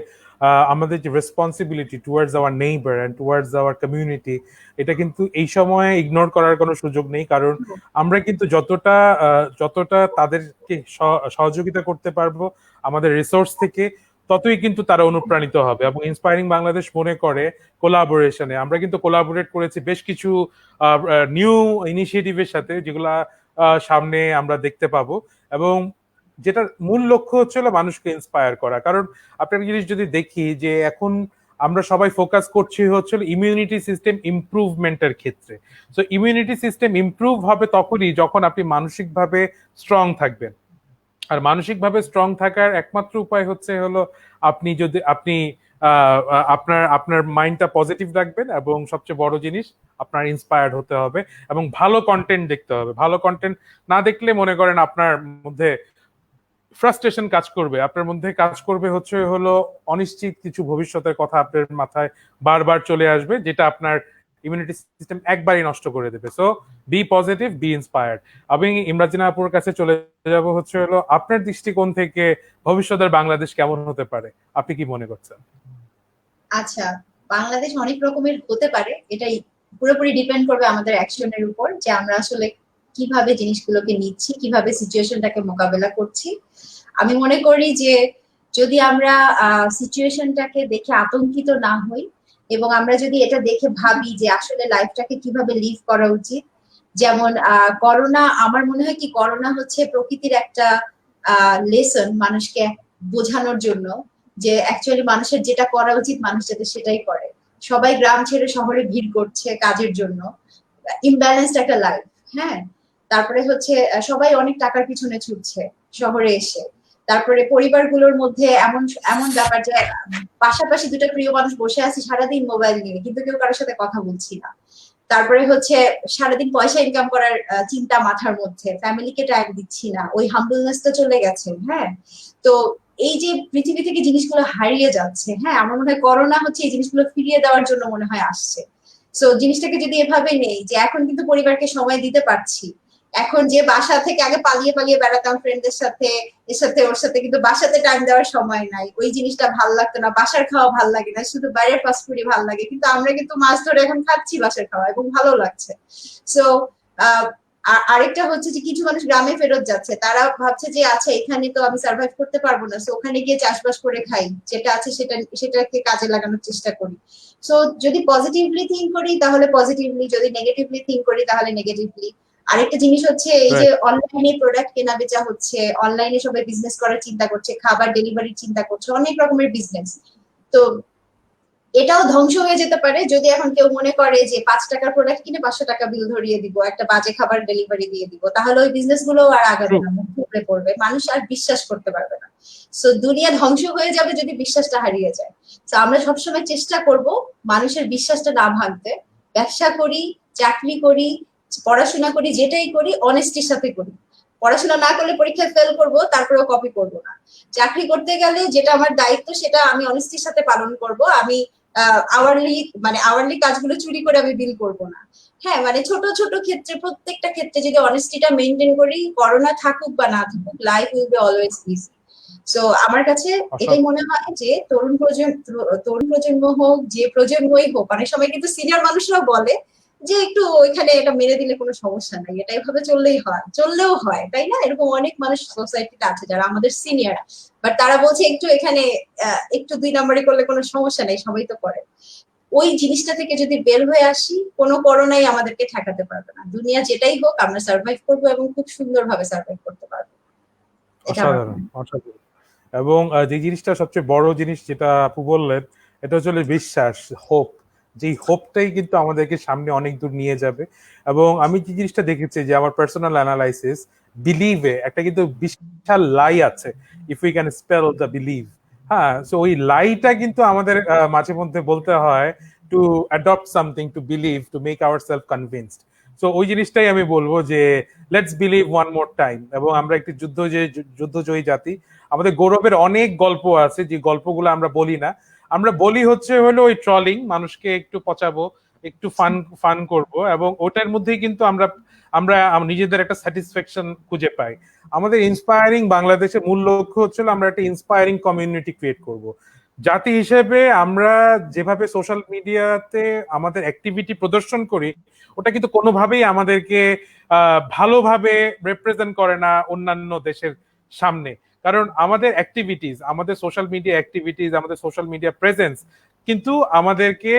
আমাদের যে responsibility towards our neighbour and towards our community, এটা কিন্তু এই সময়ে ইগনোর করার কোনো সুযোগ নেই। কারণ আমরা কিন্তু যতটা তাদেরকে সহযোগিতা করতে পারবো আমাদের রিসোর্স থেকে, ততই কিন্তু তারা অনুপ্রাণিত হবে। এবং ইন্সপায়ারিং বাংলাদেশ মনে করে কোলাবোরেশনে আমরা কিন্তু কোলাবোরেট করেছি বেশ কিছু নিউ ইনিশিয়েটিভের সাথে, যেগুলা সামনে আমরা দেখতে পাবো। এবং যেটার মূল লক্ষ্য হচ্ছে মানুষকে ইন্সপায়ার করা। কারণ আপনার জিনিস যদি দেখি যে এখন আমরা সবাই ফোকাস করছি হচ্ছে ইমিউনিটি সিস্টেম ইমপ্রুভমেন্টের ক্ষেত্রে। সো ইমিউনিটি সিস্টেম ইমপ্রুভ হবে তখনই যখন আপনি মানসিকভাবে স্ট্রং থাকবেন। আর মানসিকভাবে স্ট্রং থাকার একমাত্র উপায় হচ্ছে আপনি আপনার মাইন্ডটা পজিটিভ রাখবেন, এবং সবচেয়ে বড় জিনিস আপনার ইন্সপায়ার্ড হতে হবে এবং ভালো কন্টেন্ট দেখতে হবে। ভালো কন্টেন্ট না দেখলে মনে করেন আপনার মধ্যে ফ্রাস্ট্রেশন কাজ করবে, আপনার মধ্যে কাজ করবে হলো অনিশ্চিত কিছু ভবিষ্যতের কথা আপনার মাথায় বারবার চলে আসবে, যেটা আপনার ইমিউনিটি সিস্টেম একবারই নষ্ট করে দেবে। So be positive, be inspired. আমি ইমরাজিনা আপুর কাছে চলে যাব হলো আপনার দৃষ্টিকোণ থেকে ভবিষ্যতের বাংলাদেশ কেমন হতে পারে, আপনি কি মনে করছেন? আচ্ছা, বাংলাদেশ অনেক রকমের হতে পারে, এটাই পুরোপুরি ডিপেন্ড করবে আমাদের অ্যাকশনের উপর, যে আমরা আসলে কিভাবে জিনিসগুলোকে নিচ্ছি, কিভাবে সিচুয়েশনটাকে মোকাবেলা করছি। আমি মনে করি যে যদি আমরা সিচুয়েশনটাকে দেখে আতঙ্কিত না হই এবং আমরা যদি এটা দেখে ভাবি যে আসলে লাইফটাকে কিভাবে লিভ করা উচিত, যেমন করোনা, আমার মনে হয় কি করোনা হচ্ছে প্রকৃতির একটা লেসন মানুষকে বোঝানোর জন্য যে অ্যাকচুয়ালি মানুষের যেটা করা উচিত মানুষ যাতে সেটাই করে। সবাই গ্রাম ছেড়ে শহরে ভিড় করছে কাজের জন্য, ইমব্যালেন্সড একটা লাইফ। হ্যাঁ, তারপরে হচ্ছে সবাই অনেক টাকার পিছনে ছুটছে শহরে এসে। তারপরে পরিবারগুলোর মধ্যে এমন এমন ব্যাপার যে পাশাপাশি দুটো প্রিয় মানুষ বসে আছি সারাদিন মোবাইল নিয়ে, কিন্তু কেউ কারোর সাথে কথা বলছি না। তারপরে হচ্ছে সারাদিন পয়সা ইনকাম করার চিন্তা মাথার মধ্যে, ফ্যামিলিকে টাইম দিচ্ছি না, ওই হাম্বলনেসটা চলে গেছে। হ্যাঁ, তো এই যে পৃথিবী থেকে জিনিসগুলো হারিয়ে যাচ্ছে, হ্যাঁ আমার মনে হয় করোনা হচ্ছে এই জিনিসগুলো ফিরিয়ে দেওয়ার জন্য মনে হয় আসছে। সো জিনিসটাকে যদি এভাবে নেই যে এখন কিন্তু পরিবারকে সময় দিতে পারছি, এখন যে বাসা থেকে আগে পালিয়ে পালিয়ে বেড়াতাম ফ্রেন্ডদের সাথে এর সাথে ওর সাথে, কিন্তু বাসাতে টাইম দেওয়ার সময় নাই, ওই জিনিসটা ভাল লাগতো না, বাসার খাওয়া ভাল লাগে না, শুধু বাইরের ফাস্টফুডই ভাল লাগে, কিন্তু আমরা কিন্তু মাছ ধরে এখন খাচ্ছি বাসার খাওয়া এবং ভালো লাগছে। সো আরেকটা হচ্ছে যে কিছু মানুষ গ্রামে ফেরত যাচ্ছে, তারা ভাবছে যে আচ্ছা এখানে তো আমি সার্ভাইভ করতে পারবো না, সো ওখানে গিয়ে চাষবাস করে খাই, যেটা আছে সেটাকে কাজে লাগানোর চেষ্টা করি। সো যদি পজিটিভলি থিঙ্ক করি তাহলে পজিটিভলি, যদি নেগেটিভলি থিঙ্ক করি তাহলে নেগেটিভলি। আরেকটা জিনিস হচ্ছে এই যে অনলাইনে প্রোডাক্ট কেনা বেচা হচ্ছে, অনলাইনে সবাই বিজনেস করার চিন্তা করছে, খাবার ডেলিভারির চিন্তা করছে, অনেক রকমের বিজনেস। তো এটাও ধ্বংস হয়ে যেতে পারে যদি এখন কেউ মনে করে যে 5 টাকার প্রোডাক্ট কিনে 500 টাকা বিল ধরিয়ে দিব, একটা বাজে খাবার ডেলিভারি দিয়ে দিব, তাহলে ওই বিজনেস গুলো আর আগাবে না, মুখ থুবড়ে পড়বে, মানুষ আর বিশ্বাস করতে পারবে না। সো দুনিয়া ধ্বংস হয়ে যাবে যদি বিশ্বাসটা হারিয়ে যায়। তো আমরা সবসময় চেষ্টা করব মানুষের বিশ্বাসটা না ভাঙতে। ব্যবসা করি, চাকরি করি, পড়াশোনা করি, যেটাই করি অনেস্টির সাথে করি। পড়াশোনা না করলে পরীক্ষায় ফেল করব, তারপরেও কপি করব না। চাকরি করতে গেলে যেটা আমার দায়িত্ব সেটা আমি অনেস্টির সাথে পালন করব। আমি আওয়ারলি কাজগুলো চুরি করে আমি বিল করব না। হ্যাঁ মানে ছোট ছোট ক্ষেত্রে, প্রত্যেকটা ক্ষেত্রে যদি অনেস্টিটা মেনটেন করি, করোনা থাকুক বা না থাকুক, life will be always easy. So আমার কাছে এটাই মনে হয় যে তরুণ প্রজন্ম হোক, যে প্রজন্মই হোক, অনেক সময় কিন্তু সিনিয়র মানুষরাও বলে যে একটু ওইখানে এটা মেরে দিলে কোনো সমস্যা নাই, এটা এভাবে চললেও হয়, তাই না? এরকম অনেক মানুষ সোসাইটিতে আছে যারা আমাদের সিনিয়র, বাট তারা বলছে একটু এখানে একটু 2 নম্বরই করলে কোনো সমস্যা নেই, সবাই তো করে। ওই জিনিসটা থেকে যদি বের হয়ে আসি, কোনো করোনাই আমাদেরকে ঠেকাতে পারবে না। দুনিয়া যেটাই হোক আমরা সার্ভাইভ করবো এবং খুব সুন্দরভাবে সার্ভাইভ করতে পারবো। অসাধারণ, অসাধারণ। এবং যে জিনিসটা সবচেয়ে বড় জিনিস যেটা আপু বললেন, এটা হচ্ছে বিশ্বাস, হোপ। যেই হোপটাই কিন্তু আমাদেরকে সামনে অনেক দূর নিয়ে যাবে। এবং আমি যে জিনিসটা দেখেছি যে আমার পার্সোনাল অ্যানালাইসিস, বিলিভে একটা কিন্তু বিশাল লাই আছে, if we can spell the believe. হ্যাঁ, সো ওই লাইটা কিন্তু আমাদের মাঝে মধ্যে বলতে হয়, two adopt something, to believe, to make our self convinced. So ওই জিনিসটাই আমি বলবো যে let's believe one more time. এবং আমরা একটি যুদ্ধজয়ী জাতি, আমাদের গৌরবের অনেক গল্প আছে, যে গল্পগুলো আমরা বলি না। আমরা বলি হলো ওই ট্রলিং, মানুষকে একটু পচাবো, একটু ফান করব, এবং ওটার মধ্যেই কিন্তু আমরা আমরা নিজেদের একটা স্যাটিসফ্যাকশন খুঁজে পাই। আমাদের ইন্সপায়ারিং বাংলাদেশের মূল লক্ষ্য হচ্ছিল আমরা একটা ইন্সপায়ারিং কমিউনিটি ক্রিয়েট করব। জাতি হিসেবে আমরা যেভাবে সোশ্যাল মিডিয়াতে আমাদের অ্যাক্টিভিটি প্রদর্শন করি, ওটা কিন্তু কোনোভাবেই আমাদেরকে ভালোভাবে রিপ্রেজেন্ট করে না অন্যান্য দেশের সামনে। কারণ আমাদের অ্যাক্টিভিটিস, আমাদের সোশ্যাল মিডিয়া অ্যাক্টিভিটিস, আমাদের সোশ্যাল মিডিয়া প্রেজেন্স কিন্তু আমাদেরকে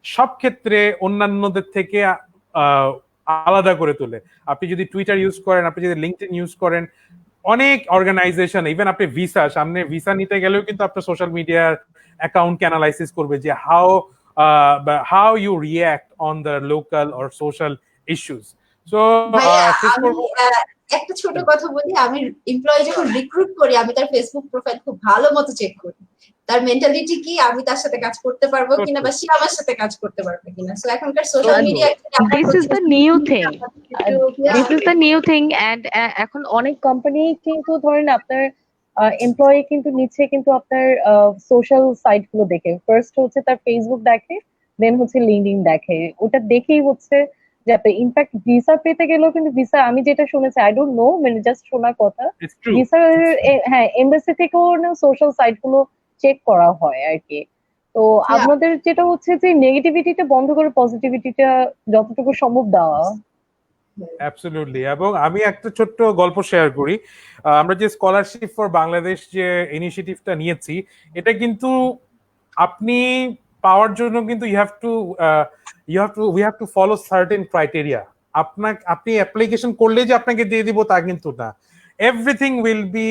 সব ক্ষেত্রে অন্যান্যদের থেকে আলাদা করে তোলে। আপনি যদি টুইটার ইউজ করেন, আপনি যদি লিঙ্কডইন ইউজ করেন, অনেক অর্গানাইজেশন, ইভেন আপনি সামনে ভিসা নিতে গেলেও কিন্তু আপনার সোশ্যাল মিডিয়ার অ্যাকাউন্টকে অ্যানালাইসিস করবে যে how you react on the local or social issues. So শেষ করব একটা ছোট কথা বলি, আমি এমপ্লয়ি যখন রিক্রুট করি আমি তার ফেসবুক প্রোফাইল খুব ভালো মতো চেক করি, তার মেন্টালিটি কি, আমি তার সাথে কাজ করতে পারবো কিনা, বা সে আমার সাথে কাজ করতে পারবে কিনা। সো এখনকার social media this is the new thing, this is the new thing. And এখন অনেক কোম্পানি কিন্তু ধরেন আপনার এমপ্লয়ি কিন্তু নিচ্ছে কিন্তু আপনার সোশ্যাল সাইট গুলো দেখে, ফার্স্ট হচ্ছে তার ফেসবুক দেখে, দেন হচ্ছে লিঙ্কডইন দেখে, ওটা দেখেই হচ্ছে যে আপনি ইনফ্যাক্ট ভিসা পেতে গেলেও কিন্তু ভিসা, আমি যেটা শুনেছি, আই ডোন্ট নো, মানে জাস্ট শোনার কথা, ভিসার হ্যাঁ এমবাসি থেকেও না সোশ্যাল সাইট গুলো চেক করা হয় আর কি। তো আপনাদের যেটা হচ্ছে যে নেগেটিভিটিটা বন্ধ করে পজিটিভিটিটা যতটুকু সম্ভব দেওয়া। অ্যাবসলিউটলি। এবং আমি একটা ছোট্ট গল্প শেয়ার করি। আমরা যে স্কলারশিপ ফর বাংলাদেশ যে ইনিশিয়েটিভটা নিয়েছি, এটা কিন্তু আপনি পাওয়ার জন্য কিন্তু we have to follow certain criteria. আপনি অ্যাপ্লিকেশন করলে যে আপনাকে দিয়ে দিব তা কিন্তু না, এভরিথিং উইল বি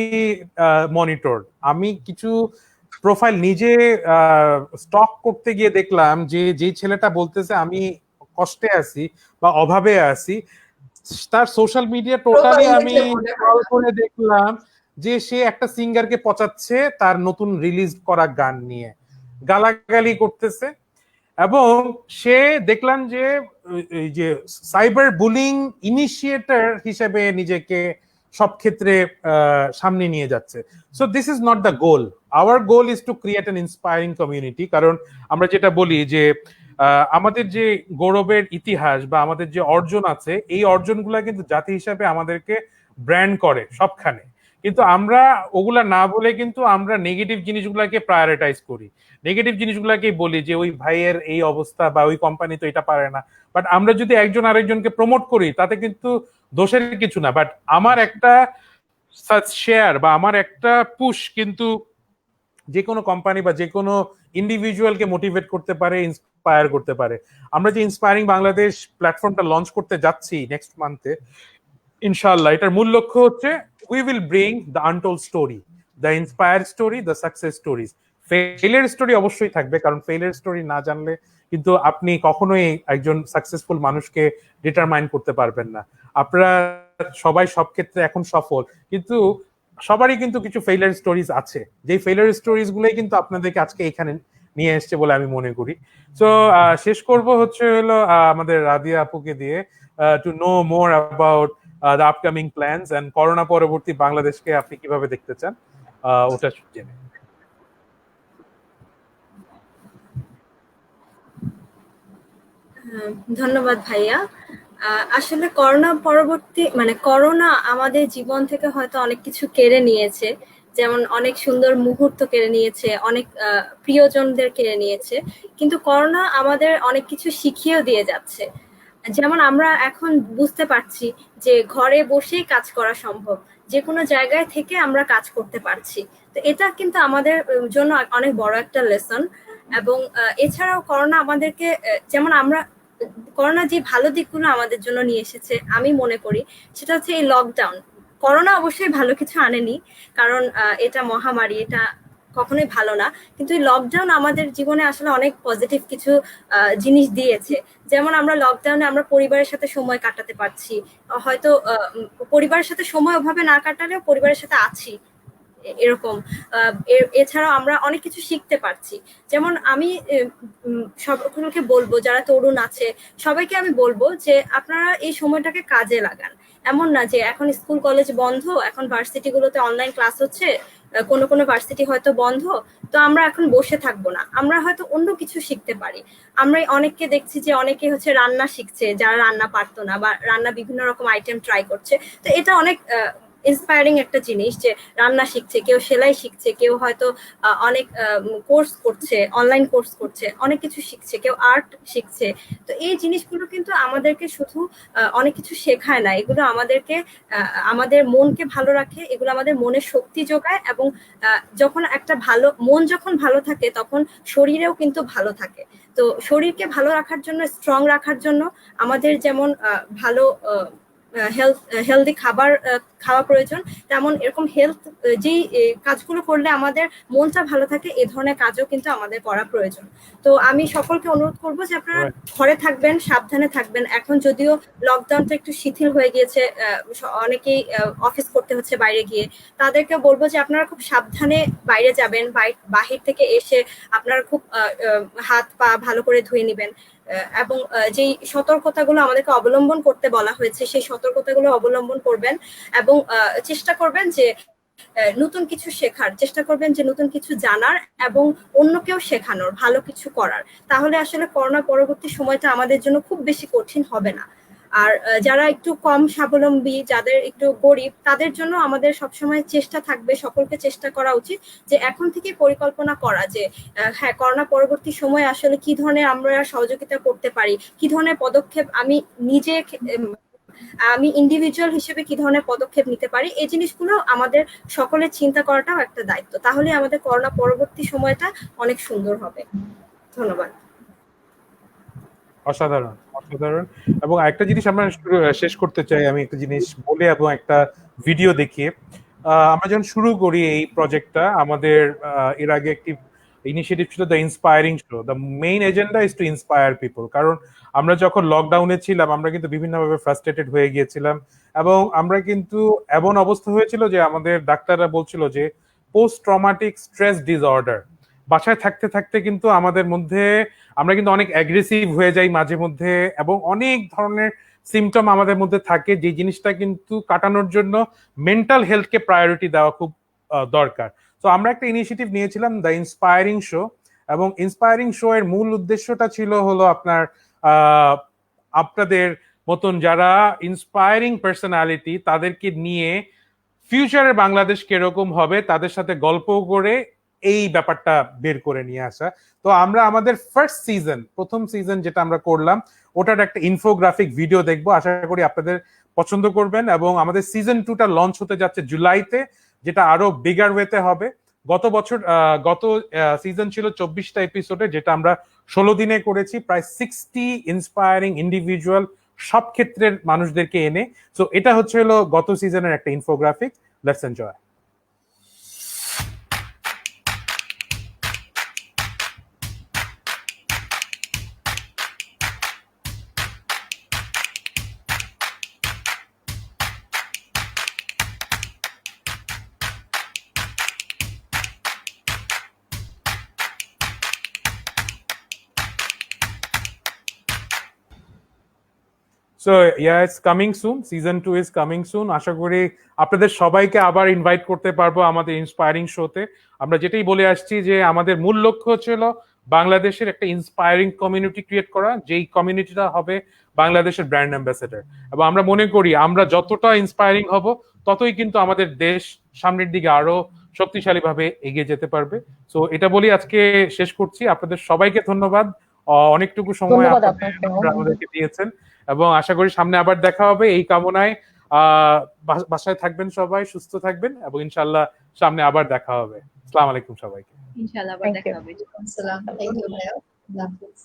মনিটরড। আমি কিছু প্রোফাইল নিজে স্টক করতে গিয়ে দেখলাম যে ছেলেটা বলতেছে আমি কষ্টে আছি বা অভাবে আছি, তার সোশ্যাল মিডিয়া টোটালি আমি স্ক্রল করে দেখলাম যে সে একটা সিঙ্গারকে পচাচ্ছে তার নতুন রিলিজ করা গান নিয়ে, গালাগালি করতেছে। এবং সে দেখলাম যে এই যে সাইবার বুলিং ইনিশিয়েটর হিসেবে নিজেকে সব ক্ষেত্রে সামনে নিয়ে যাচ্ছে। So this is not the goal. Hour goal is to create an inspiring community. কারণ আমরা যেটা বলি যে আমাদের যে গৌরবের ইতিহাস বা আমাদের যে অর্জন আছে, এই অর্জনগুলা কিন্তু জাতি হিসাবে আমাদেরকে ব্র্যান্ড করে সবখানে। কিন্তু আমরা ওগুলা না বলে কিন্তু আমরা নেগেটিভ জিনিসগুলাকে প্রায়োরিটাইজ করি, নেগেটিভ জিনিসগুলাকে বলি যে ওই ভাইয়ের এই অবস্থা বা ওই কোম্পানি তো এটা পারে না। বাট আমরা যদি একজন আরেকজনকে প্রমোট করি তাতে কিন্তু দোষের কিছু না। বাট আমার একটা শেয়ার বা আমার একটা পুশ কিন্তু যে কোনো কোম্পানি বা যে কোনো ইন্ডিভিজুয়ালকে মোটিভেট করতে পারে, ইন্সপায়ার করতে পারে। আমরা যে ইন্সপায়ারিং বাংলাদেশ প্ল্যাটফর্মটা লঞ্চ করতে যাচ্ছি নেক্সট মান্থে ইনশাআল্লাহ, এটার মূল লক্ষ্য হচ্ছে we will bring the untold story, the inspire story, the success stories. Failure story অবশ্যই থাকবে, কারণ ফেইলিয়ার স্টোরি না জানলে কিন্তু আপনি কখনোই একজন সাকসেসফুল মানুষকে ডিটারমাইন করতে পারবেন না। আপনারা সবাই সব ক্ষেত্রে এখন সফল, কিন্তু সবারই কিন্তু কিছু ফেইলিয়ার স্টোরিজ আছে, যেই ফেইলিয়ার স্টোরিজ গুলোই কিন্তু আপনাদেরকে আজকে এখানে নিয়ে এসছে বলে আমি মনে করি। সো শেষ করব হচ্ছে হলো আমাদের রাদিয়া আপুকে দিয়ে, to know more about the upcoming plans and corona পরবর্তী বাংলাদেশকে আপনি কিভাবে দেখতে চান ওটা জেনে। ধন্যবাদ ভাইয়া। আসলে করোনা পরবর্তী মানে করোনা আমাদের জীবন থেকে হয়তো অনেক কিছু কেড়ে নিয়েছে, যেমন অনেক সুন্দর মুহূর্ত কেড়ে নিয়েছে, অনেক প্রিয়জনদের কেড়ে নিয়েছে, কিন্তু করোনা আমাদের অনেক কিছু শিখিয়েও দিয়ে যাচ্ছে। যেমন আমরা এখন বুঝতে পারছি যে ঘরে বসেই কাজ করা সম্ভব, যে কোনো জায়গায় থেকে আমরা কাজ করতে পারছি। তো এটা কিন্তু আমাদের জন্য অনেক বড় একটা লেসন। এবং এছাড়াও করোনা আমাদেরকে যেমন আমরা করোনা যে ভালো দিকগুলো আমাদের জন্য নিয়ে এসেছে আমি মনে করি সেটা হচ্ছে এই লকডাউন। করোনা অবশ্যই ভালো কিছু আনেনি, কারণ এটা মহামারী, এটা কখনোই ভালো না, কিন্তু এই লকডাউন আমাদের জীবনে আসলে অনেক পজিটিভ কিছু জিনিস দিয়েছে। যেমন আমরা লকডাউনে আমরা পরিবারের সাথে সময় কাটাতে পারছি, হয়তো পরিবারের সাথে সময় ওভাবে না কাটালেও পরিবারের সাথে আছি এরকম। এছাড়াও আমরা অনেক কিছু শিখতে পারছি। যেমন আমি সকলকে বলবো, যারা তরুণ আছে সবাইকে আমি বলবো যে আপনারা এই সময়টাকে কাজে লাগান। এমন না যে এখন স্কুল কলেজ বন্ধ, এখন ভার্সিটি গুলোতে অনলাইন ক্লাস হচ্ছে, কোনো কোনো ভার্সিটি হয়তো বন্ধ, তো আমরা এখন বসে থাকবো না, আমরা হয়তো অন্য কিছু শিখতে পারি। আমরা অনেককে দেখছি যে অনেকে হচ্ছে রান্না শিখছে, যারা রান্না পারতো না, বা রান্না বিভিন্ন রকম আইটেম ট্রাই করছে। তো এটা অনেক ইন্সপায়ারিং একটা জিনিস যে রান্না শিখছে, কেউ সেলাই শিখছে, কেউ হয়তো অনেক কোর্স করছে, অনলাইন কোর্স করছে, অনেক কিছু শিখছে, কেউ আর্ট শিখছে। তো এই জিনিসগুলো কিন্তু আমাদেরকে শুধু অনেক কিছু শেখায় না, এগুলো আমাদেরকে আমাদের মনকে ভালো রাখে, এগুলো আমাদের মনের শক্তি যোগায়। এবং যখন একটা ভালো মন যখন ভালো থাকে তখন শরীরেও কিন্তু ভালো থাকে। তো শরীরকে ভালো রাখার জন্য, স্ট্রং রাখার জন্য আমাদের যেমন ভালো হেলদি খাবার খাওয়া প্রয়োজন, তেমন এরকম হেলথ যেই কাজগুলো করলে আমাদের মনটা ভালো থাকে এই ধরনের কাজও কিন্তু আমাদের করা প্রয়োজন। তো আমি সকলকে অনুরোধ করবো যে আপনারা ঘরে থাকবেন, সাবধানে থাকবেন। এখন যদিও লকডাউনটা একটু শিথিল হয়ে গিয়েছে, অনেকেই অফিস করতে হচ্ছে বাইরে গিয়ে, তাদেরকে বলবো যে আপনারা খুব সাবধানে বাইরে যাবেন, বাহির থেকে এসে আপনারা খুব হাত পা ভালো করে ধুয়ে নেবেন, এবং যেই সতর্কতাগুলো আমাদেরকে অবলম্বন করতে বলা হয়েছে সেই সতর্কতাগুলো অবলম্বন করবেন। এবং চেষ্টা করবেন যে নতুন কিছু শেখার, চেষ্টা করবেন যে নতুন কিছু জানার এবং অন্যকেও শেখানোর, ভালো কিছু করার। তাহলে আসলে করোনা পরবর্তী সময়টা আমাদের জন্য খুব বেশি কঠিন হবে না। আর যারা একটু কম স্বাবলম্বী, যাদের একটু গরিব, তাদের জন্য আমাদের সবসময় চেষ্টা থাকবে, সকলকে চেষ্টা করা উচিত যে এখন থেকে পরিকল্পনা করা যে হ্যাঁ, করোনা পরবর্তী সময়ে আসলে কি ধরনের আমরা সহযোগিতা করতে পারি, কি ধরনের পদক্ষেপ আমি ইন্ডিভিজুয়াল হিসেবে কি ধরনের পদক্ষেপ নিতে পারি, এই জিনিসগুলো আমাদের সকলের চিন্তা করাটাও একটা দায়িত্ব। তাহলে আমাদের করোনা পরবর্তী সময়টা অনেক সুন্দর হবে। ধন্যবাদ। অসাধারণ, অসাধারণ। এবং একটা জিনিস আমরা শেষ করতে চাই, আমি একটা জিনিস বলে এবং একটা ভিডিও দেখিয়ে। আমরা যখন শুরু করি এই প্রজেক্টটা, আমাদের এর আগে একটি ইনিশিয়েটিভ ছিল the inspiring show. The main agenda is to inspire people. কারণ আমরা যখন লকডাউনে ছিলাম আমরা কিন্তু বিভিন্নভাবে ফ্রাস্ট্রেটেড হয়ে গিয়েছিলাম, এবং আমরা কিন্তু এমন অবস্থা হয়েছিল যে আমাদের ডাক্তাররা বলছিল যে পোস্ট ট্রমাটিক স্ট্রেস ডিসঅর্ডার। বাসায় থাকতে থাকতে কিন্তু আমাদের মধ্যে আমরা কিন্তু অনেক অ্যাগ্রেসিভ হয়ে যাই মাঝে মধ্যে, এবং অনেক ধরনের সিমটম আমাদের মধ্যে থাকে, যে জিনিসটা কিন্তু কাটানোর জন্য মেন্টাল হেলথকে প্রায়োরিটি দেওয়া খুব দরকার। তো আমরা একটা ইনিশিয়েটিভ নিয়েছিলাম দ্য ইন্সপায়ারিং শো, এবং ইন্সপায়ারিং শো এর মূল উদ্দেশ্যটা ছিল হলো আপনার আপনাদের মতন যারা ইন্সপায়ারিং পার্সোনালিটি তাদেরকে নিয়ে ফিউচারে বাংলাদেশ কিরকম হবে তাদের সাথে গল্প করে এই ব্যাপারটা বের করে নিয়ে আসা। তো আমরা আমাদের প্রথম সিজন যেটা আমরা করলাম ওটার একটা ইনফোগ্রাফিক ভিডিও দেখবো, আশা করি আপনাদের পছন্দ করবেন। এবং আমাদের সিজন 2টা লঞ্চ হতে যাচ্ছে জুলাইতে, যেটা আরো বিগার ওয়েতে হবে। গত সিজন ছিল 24টা এপিসোডে, যেটা আমরা 16 দিনে করেছি, প্রায় 60 ইন্সপায়ারিং ইন্ডিভিজুয়াল সব ক্ষেত্রের মানুষদেরকে এনে। সো এটা হচ্ছে হলো গত সিজনের একটা infographic. Let's enjoy. So yeah, it's coming soon, season 2 is coming soon. আশা করি আপনাদের সবাইকে আবার ইনভাইট করতে পারবো আমাদের ইন্সপায়ারিং শোতে। আমরা যেটাই বলে আসছি যে আমাদের মূল লক্ষ্য ছিল বাংলাদেশের একটা ইন্সপায়ারিং কমিউনিটি ক্রিয়েট করা, যেই কমিউনিটিটা হবে বাংলাদেশের ব্র্যান্ড অ্যাম্বাসেডর। এবং আমরা মনে করি আমরা যতটা ইন্সপায়ারিং হব ততই কিন্তু আমাদের দেশ সামনের দিকে আরো শক্তিশালী ভাবে এগিয়ে যেতে পারবে। সো এটা বলি আজকে শেষ করছি। আপনাদের সবাইকে ধন্যবাদ, অনেকটুকু সময় ধন্যবাদ আপনারা আপনাকে। আমাদেরকে দিয়েছেন, এবং আশা করি সামনে আবার দেখা হবে এই কামনায়। বাসায় থাকবেন সবাই, সুস্থ থাকবেন, এবং ইনশাল্লাহ সামনে আবার দেখা হবে। আসসালামু আলাইকুম সবাইকে। ইনশাআল্লাহ আবার Thank দেখা you. হবে। আসসালাম, থ্যাংক ইউ ভাইয়া, আল্লাহ হাফেজ।